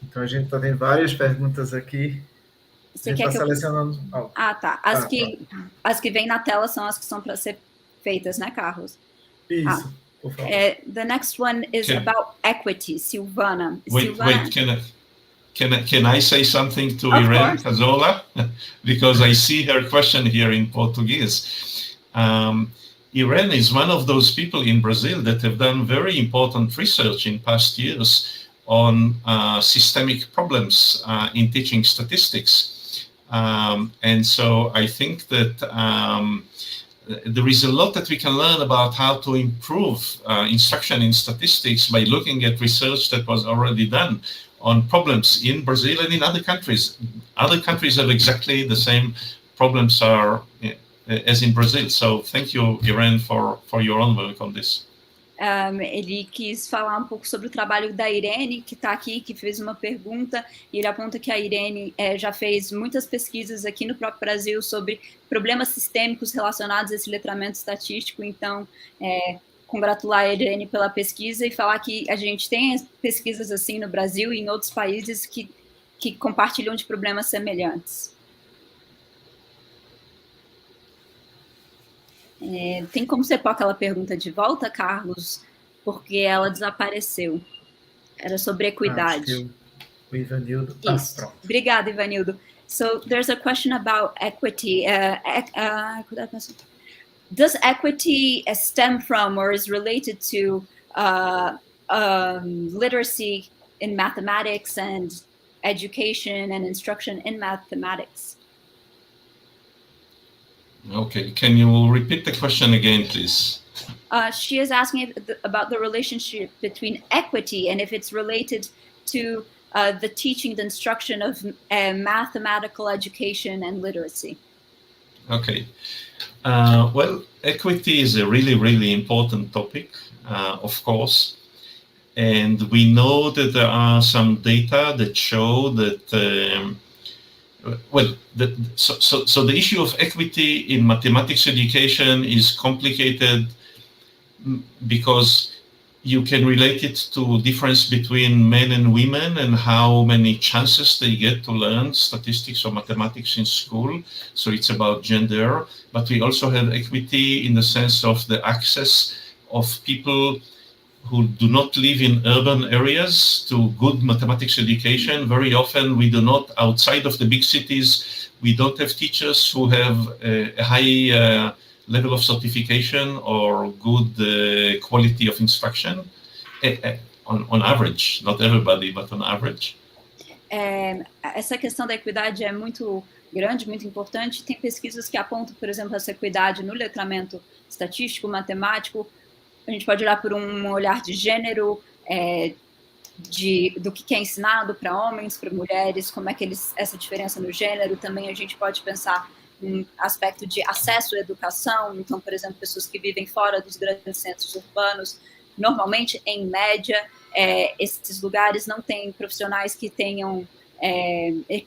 Então, a gente está tendo várias perguntas aqui. Você a gente está selecionando... tá. As que vêm na tela são as que são para ser feitas, né, Carlos? Isso, por favor. The next one is about equity, Silvana. Wait, can I say something to Irene Cazola? Because I see her question here in Portuguese. Irene is one of those people in Brazil that have done very important research in past years on systemic problems in teaching statistics. And so I think that there is a lot that we can learn about how to improve instruction in statistics by looking at research that was already done on problems in Brazil and in other countries. Other countries have exactly the same problems as in Brazil. So thank you, Irene, for your own work on this. Ele quis falar um pouco sobre o trabalho da Irene, que está aqui, que fez uma pergunta, e ele aponta que a Irene já fez muitas pesquisas aqui no próprio Brasil sobre problemas sistêmicos relacionados a esse letramento estatístico. Então, congratular a Irene pela pesquisa e falar que a gente tem pesquisas assim no Brasil e em outros países que compartilham de problemas semelhantes. Tem como você pôr aquela pergunta de volta, Carlos? Porque ela desapareceu. Era sobre equidade. O Ivanildo. Isso. Obrigada, Ivanildo. So, there's a question about equity. Does equity stem from or is related to literacy in mathematics and education and instruction in mathematics? Okay, can you repeat the question again, please? She is asking about the relationship between equity and if it's related to the teaching, the instruction of mathematical education and literacy. Okay. Well, equity is a really, really important topic, of course. And we know that there are some data that show that so the issue of equity in mathematics education is complicated because you can relate it to difference between men and women and how many chances they get to learn statistics or mathematics in school. So it's about gender, but we also have equity in the sense of the access of people who do not live in urban areas to good mathematics education. Very often we do not, outside of the big cities, we don't have teachers who have a high level of certification or good quality of instruction on average, not everybody, but on average. essa questão da equidade é muito grande, muito importante. Tem pesquisas que apontam, por exemplo, essa equidade no letramento estatístico, matemático. A gente pode olhar por um olhar de gênero, do que é ensinado para homens, para mulheres, como é que essa diferença no gênero. Também a gente pode pensar em aspecto de acesso à educação. Então, por exemplo, pessoas que vivem fora dos grandes centros urbanos, normalmente, em média, esses lugares não têm profissionais que tenham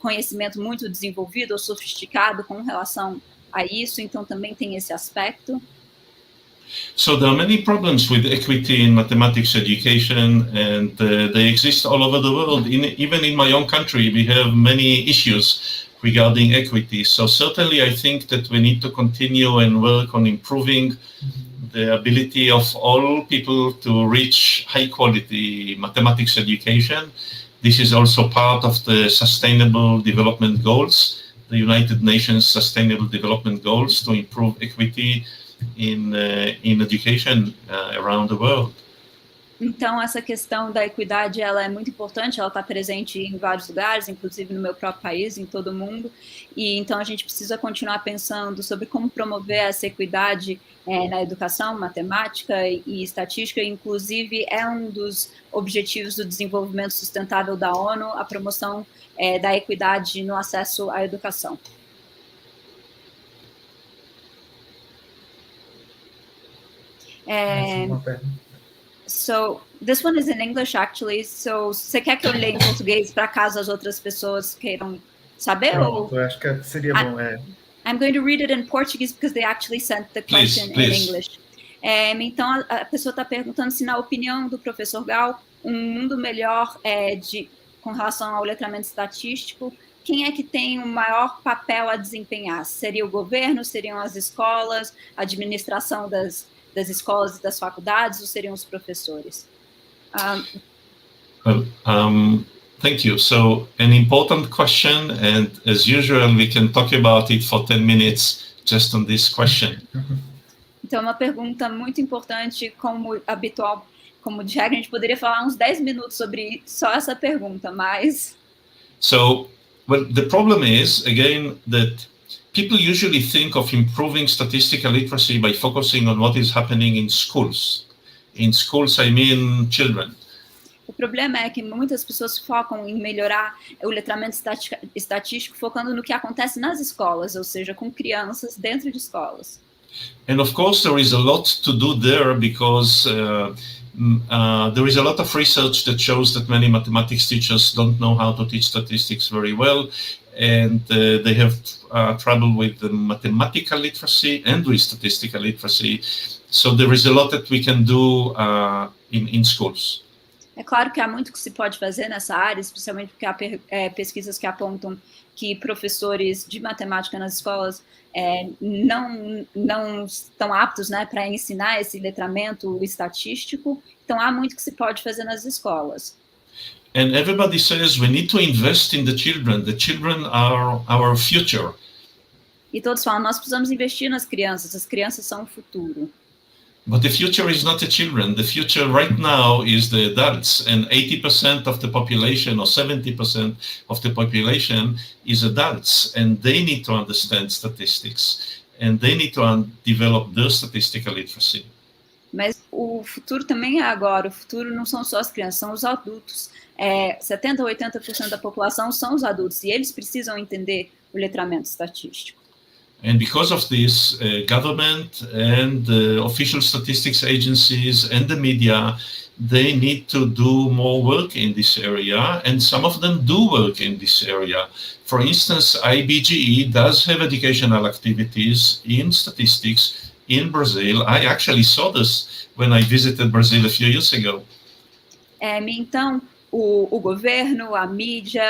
conhecimento muito desenvolvido ou sofisticado com relação a isso, então também tem esse aspecto. So there are many problems with equity in mathematics education, and they exist all over the world. Even in my own country, we have many issues regarding equity. So certainly I think that we need to continue and work on improving the ability of all people to reach high quality mathematics education. This is also part of the Sustainable Development Goals, the United Nations Sustainable Development Goals, to improve equity in education around the world. Então, essa questão da equidade, ela é muito importante, ela está presente em vários lugares, inclusive no meu próprio país, em todo o mundo, e então a gente precisa continuar pensando sobre como promover essa equidade na educação, matemática e estatística. Inclusive, é um dos objetivos do desenvolvimento sustentável da ONU, a promoção da equidade no acesso à educação. So, this one is in English, actually. So, você quer que eu leia em português para caso as outras pessoas queiram saber? Pronto, eu acho que seria bom. I'm going to read it in Portuguese because they actually sent the question in English. Então, a pessoa está perguntando se, na opinião do professor Gal, um mundo melhor com relação ao letramento estatístico, quem é que tem o maior papel a desempenhar? Seria o governo, seriam as escolas, a administração das escolas e das faculdades, ou seriam os professores? Thank you. So, an important question, and as usual, we can talk about it for 10 minutes just on this question. Então, uma pergunta muito importante, como habitual, como de regra, a gente poderia falar uns 10 minutos sobre só essa pergunta, mas... So, well, the problem is, again, that people usually think of improving statistical literacy by focusing on what is happening in schools. In schools, I mean children. O problema é que muitas pessoas focam em melhorar o letramento estatístico focando no que acontece nas escolas, ou seja, com crianças dentro de escolas. And of course, there is a lot to do there because there is a lot of research that shows that many mathematics teachers don't know how to teach statistics very well, and they have trouble with the mathematical literacy and with statistical literacy. So there is a lot that we can do in schools. É claro que há muito que se pode fazer nessa área, especialmente porque há pesquisas que apontam que professores de matemática nas escolas não estão aptos, né, para ensinar esse letramento estatístico. Então, há muito que se pode fazer nas escolas. And everybody says we need to invest in the children. The children are our future. E todos falam, nós precisamos investir nas crianças. As crianças são o futuro. But the future is not the children. The future right now is the adults, and 80% of the population or 70% of the population is adults, and they need to understand statistics, and they need to develop their statistical literacy. Mas o futuro também é agora. O futuro não são só as crianças, são os adultos. 70% a 80% da população são os adultos, e eles precisam entender o letramento estatístico. And because of this, government and official statistics agencies and the media, they need to do more work in this area, and some of them do work in this area. For instance, IBGE does have educational activities in statistics in Brazil. I actually saw this when I visited Brazil a few years ago. Então, o governo, a mídia,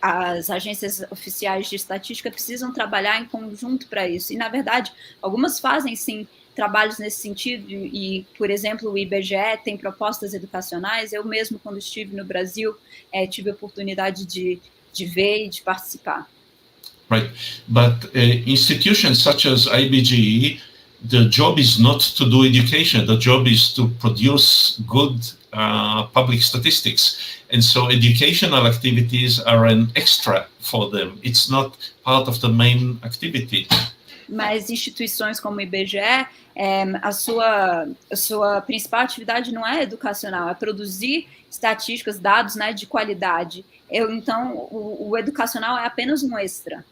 as agências oficiais de estatística precisam trabalhar em conjunto para isso. E, na verdade, algumas fazem, sim, trabalhos nesse sentido. E, por exemplo, o IBGE tem propostas educacionais. Eu mesmo, quando estive no Brasil, tive a oportunidade de ver e de participar. Right. But institutions such as IBGE, the job is not to do education. The job is to produce good public statistics. And so educational activities are an extra for them. It's not part of the main activity. Mas instituições como o IBGE, a sua principal atividade não é educacional, é produzir estatísticas, dados, né, de qualidade. Então, o educacional é apenas um extra.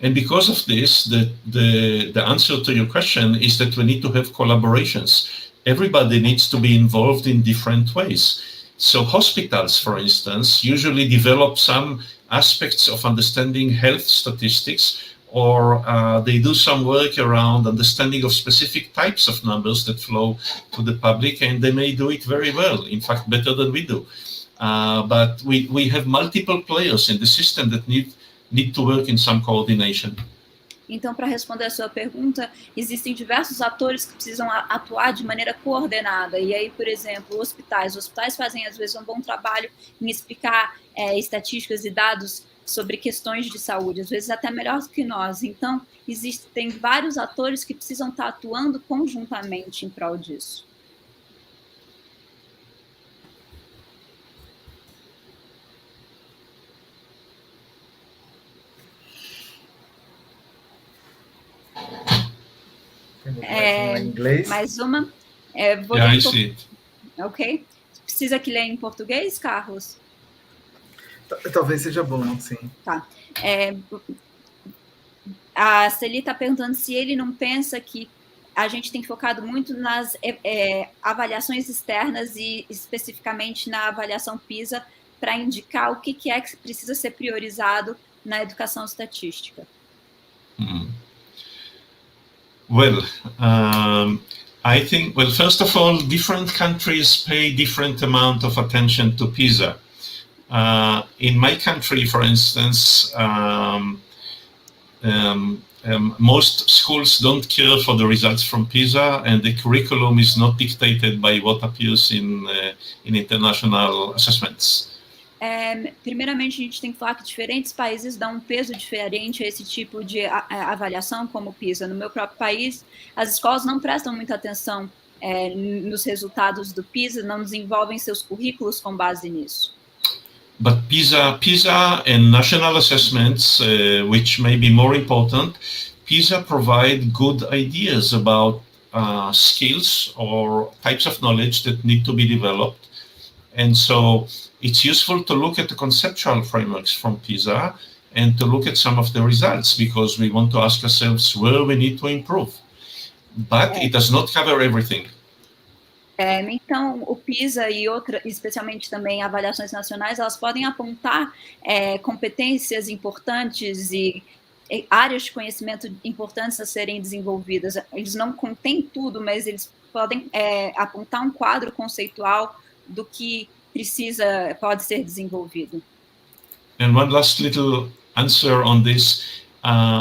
And because of this, the answer to your question is that we need to have collaborations. Everybody needs to be involved in different ways. So hospitals, for instance, usually develop some aspects of understanding health statistics, or they do some work around understanding of specific types of numbers that flow to the public, and they may do it very well, in fact, better than we do. But we have multiple players in the system that need to work in some coordination. Então, para responder a sua pergunta, existem diversos atores que precisam atuar de maneira coordenada. E aí, por exemplo, os hospitais fazem, às vezes, um bom trabalho em explicar estatísticas e dados sobre questões de saúde, às vezes até melhor do que nós. Então, existem vários atores que precisam estar atuando conjuntamente em prol disso. Mais uma? I see. Ok. Precisa que leia em português, Carlos? Talvez seja bom, sim. Tá. A Celi está perguntando se ele não pensa que a gente tem focado muito nas avaliações externas e especificamente na avaliação PISA para indicar o que é que precisa ser priorizado na educação estatística. Well, I think, well, first of all, different countries pay different amount of attention to PISA. In my country, for instance, most schools don't care for the results from PISA, and the curriculum is not dictated by what appears in international assessments. Primeiramente, a gente tem que falar que diferentes países dão um peso diferente a esse tipo de avaliação, como o PISA. No meu próprio país, as escolas não prestam muita atenção nos resultados do PISA, não desenvolvem seus currículos com base nisso. But PISA and national assessments, which may be more important, PISA provide good ideas about skills or types of knowledge that need to be developed. And so it's useful to look at the conceptual frameworks from PISA and to look at some of the results, because we want to ask ourselves where we need to improve. But it does not cover everything. Então, o PISA e especialmente também avaliações nacionais, elas podem apontar competências importantes e áreas de conhecimento importantes a serem desenvolvidas. Eles não contêm tudo, mas eles podem apontar um quadro conceitual do que pode ser desenvolvido. And one last little answer on this,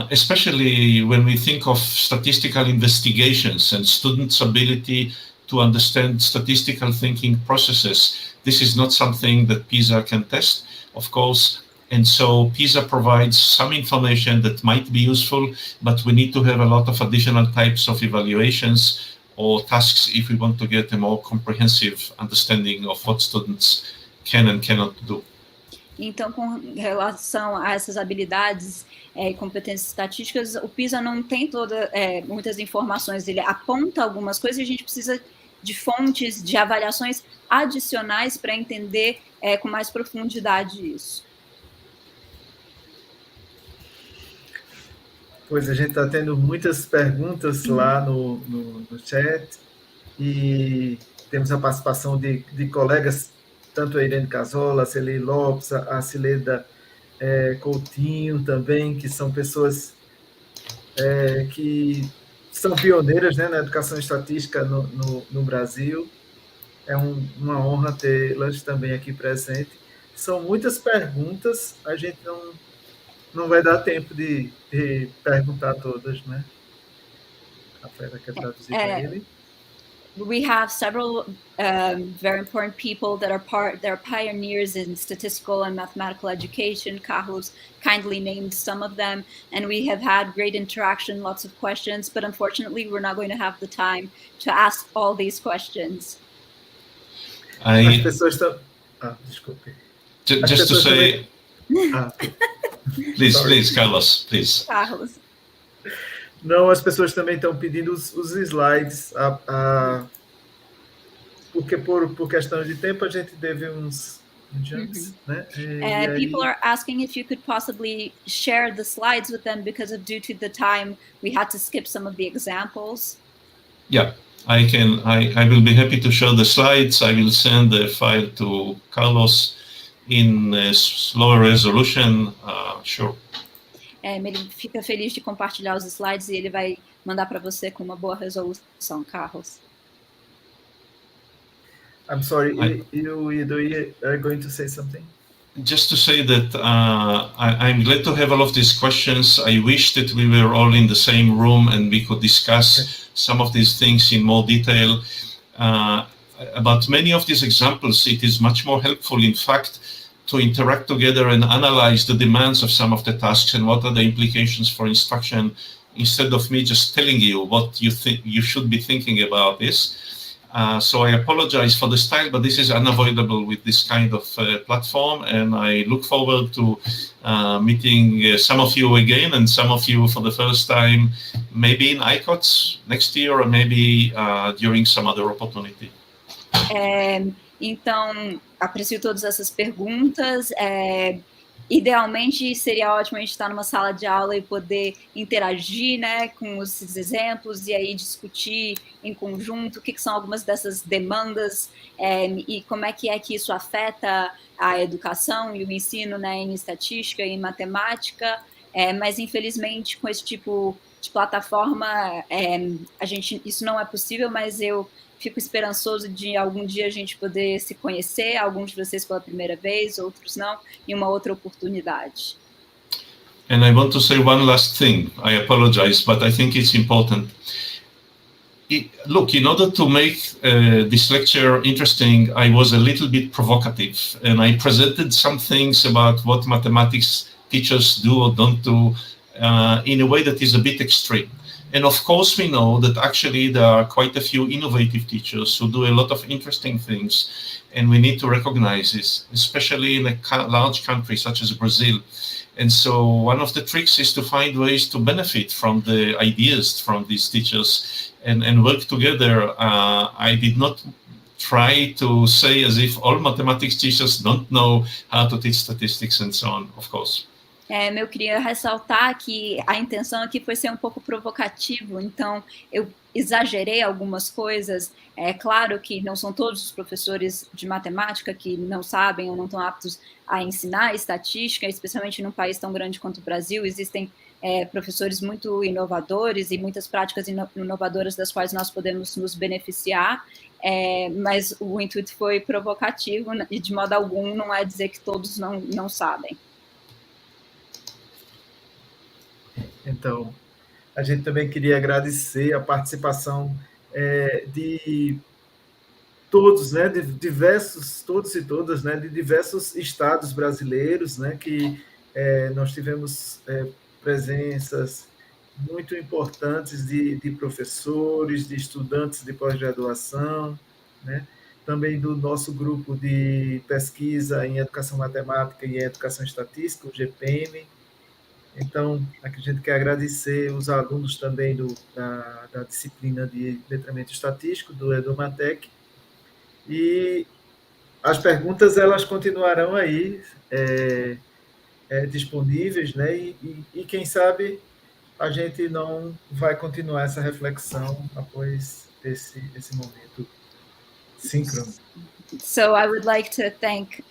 especially when we think of statistical investigations and students' ability to understand statistical thinking processes. This is not something that PISA can test, of course, and so PISA provides some information that might be useful, but we need to have a lot of additional types of evaluations or tasks if we want to get a more comprehensive understanding of what students can and cannot do. Então, com relação a essas habilidades e competências estatísticas, o PISA não tem muitas informações, ele aponta algumas coisas e a gente precisa de fontes, de avaliações adicionais para entender com mais profundidade isso. Pois a gente está tendo muitas perguntas lá no chat e temos a participação de colegas, tanto a Irene Casola, a Celi Lopes, a Cileda Coutinho também, que são pessoas que são pioneiras, né, na educação estatística no Brasil. É uma honra tê-las também aqui presente. São muitas perguntas, a gente não vai dar tempo de perguntar todas, né? A Fera quer traduzir para ele. We have several very important people that are pioneers in statistical and mathematical education. Carlos kindly named some of them, and we have had great interaction, lots of questions, but unfortunately we're not going to have the time to ask all these questions. As pessoas estão... desculpe. Just to say... Please, Carlos, please. Carlos. Não, as pessoas também estão pedindo os slides, porque por questão de tempo a gente teve uns jumps, né? People are asking if you could possibly share the slides with them because due to the time we had to skip some of the examples. Yeah, I can. I will be happy to share the slides. I will send the file to Carlos in slower resolution. Sure. Ele fica feliz de compartilhar os slides e ele vai mandar para você com uma boa resolução, Carlos. I'm sorry, you are going to say something? Just to say that I'm glad to have all of these questions. I wish that we were all in the same room and we could discuss some of these things in more detail. About many of these examples, it is much more helpful, in fact, to interact together and analyze the demands of some of the tasks and what are the implications for instruction, instead of me just telling you what you think you should be thinking about this. So I apologize for the style, but this is unavoidable with this kind of platform, and I look forward to meeting some of you again and some of you for the first time, maybe in ICOTS next year or maybe during some other opportunity. Então, aprecio todas essas perguntas. Idealmente, seria ótimo a gente estar numa sala de aula e poder interagir, né, com esses exemplos e aí discutir em conjunto o que são algumas dessas demandas e como é que isso afeta a educação e o ensino, né, em estatística e em matemática. Mas, infelizmente, com esse tipo de plataforma, isso não é possível, mas eu fico esperançoso de algum dia a gente poder se conhecer, alguns de vocês pela primeira vez, outros não, em uma outra oportunidade. And I want to say one last thing. I apologize, but I think it's important. Look, in order to make this lecture interesting, I was a little bit provocative, and I presented some things about what mathematics teachers do or don't do in a way that is a bit extreme. And of course, we know that actually there are quite a few innovative teachers who do a lot of interesting things, and we need to recognize this, especially in a large country such as Brazil. And so one of the tricks is to find ways to benefit from the ideas from these teachers and work together. I did not try to say as if all mathematics teachers don't know how to teach statistics and so on, of course. Eu queria ressaltar que a intenção aqui foi ser um pouco provocativo, então eu exagerei algumas coisas. É claro que não são todos os professores de matemática que não sabem ou não estão aptos a ensinar estatística, especialmente num país tão grande quanto o Brasil. Existem professores muito inovadores e muitas práticas inovadoras das quais nós podemos nos beneficiar, mas o intuito foi provocativo e de modo algum não é dizer que todos não sabem. Então, a gente também queria agradecer a participação de todos, né, de diversos, todos e todas, né, de diversos estados brasileiros, né, que nós tivemos presenças muito importantes de professores, de estudantes de pós-graduação, né, também do nosso grupo de pesquisa em Educação Matemática e Educação Estatística, o GPM. Então, a gente quer agradecer os alunos também da disciplina de Letramento Estatístico, do Edumatec. E as perguntas, elas continuarão aí disponíveis, né? E quem sabe a gente não vai continuar essa reflexão após esse momento síncrono. So I would like to thank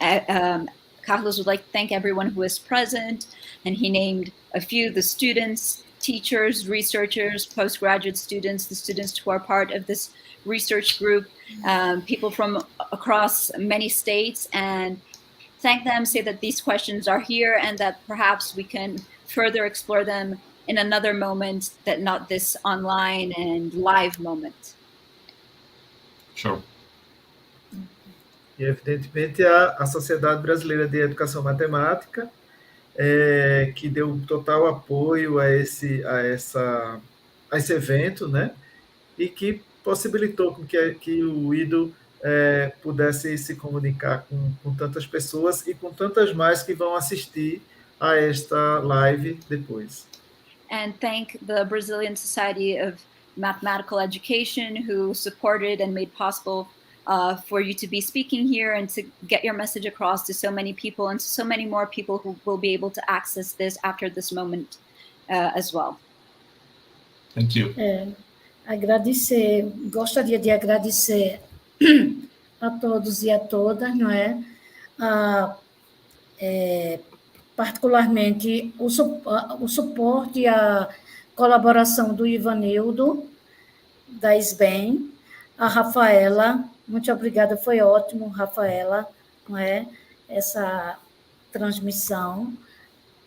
Carlos would like to thank everyone who was present, and he named a few, the students, teachers, researchers, postgraduate students, the students who are part of this research group, people from across many states, and thank them, say that these questions are here and that perhaps we can further explore them in another moment, that not this online and live moment. Sure. E, evidentemente, a Sociedade Brasileira de Educação Matemática, que deu total apoio a esse evento, né? E que possibilitou que o Iddo pudesse se comunicar com tantas pessoas e com tantas mais que vão assistir a esta live depois. And thank the Brazilian Society of Mathematical Education who supported and made possible for you to be speaking here and to get your message across to so many people and to so many more people who will be able to access this after this moment as well. Thank you. Gostaria de agradecer a todos e a todas, não é? Particularmente o suporte e a colaboração do Ivanildo, da SBEM, a Rafaela, muito obrigada, foi ótimo, Rafaela, não é? Essa transmissão,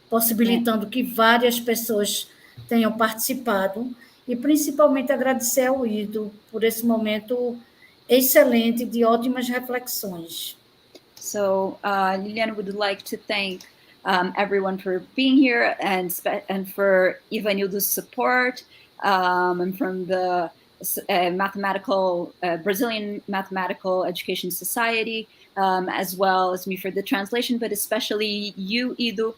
possibilitando que várias pessoas tenham participado, e principalmente agradecer ao Iddo por esse momento excelente de ótimas reflexões. So Liliane would like to thank everyone for being here and for Ivanildo's support and from the Brazilian Mathematical Education Society, as well as me for the translation, but especially you, Iddo,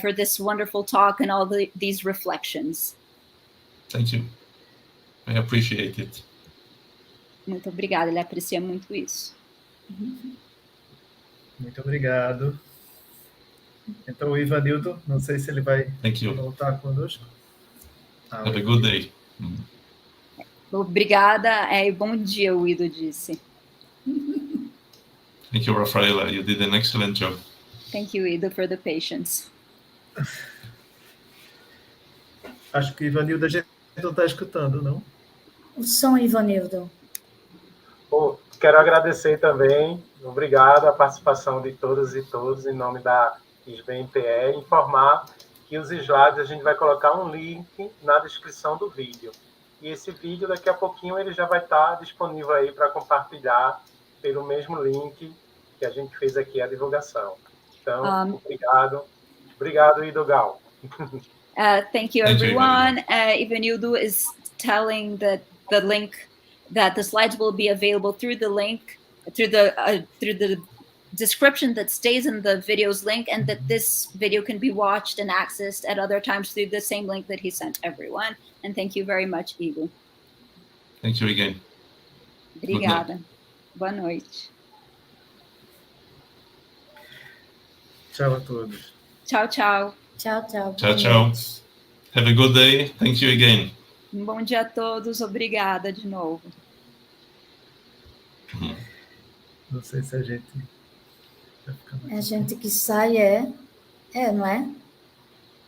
for this wonderful talk and all these reflections. Thank you. I appreciate it. Muito obrigada, ele aprecia muito isso. Muito obrigado. Então, o Ivanildo, não sei se ele vai voltar conosco. Have a good day. Obrigada e bom dia, o Iddo disse. Thank you, Rafaela. You did an excellent job. Thank you, Iddo, for the patience. Acho que o Ivanildo a gente não está escutando, não? O som, Ivanildo. Quero agradecer também, obrigado a participação de todas e todos, em nome da SBEM-PE, informar que os slides a gente vai colocar um link na descrição do vídeo. E esse vídeo, daqui a pouquinho, ele já vai estar disponível aí para compartilhar pelo mesmo link que a gente fez aqui a divulgação. Então, obrigado. Obrigado, Iddo Gal. Thank you, everyone. Ivanildo is telling that the link, that the slides will be available through the link, through the description that stays in the video's link, and that this video can be watched and accessed at other times through the same link that he sent everyone. And thank you very much, Iddo. Thank you again. Obrigada. Boa noite. Tchau a todos. Tchau, tchau. Tchau, tchau. Tchau, tchau. Have a good day. Thank you again. Bom dia a todos. Obrigada de novo. Não sei se a gente... A gente que sai não é?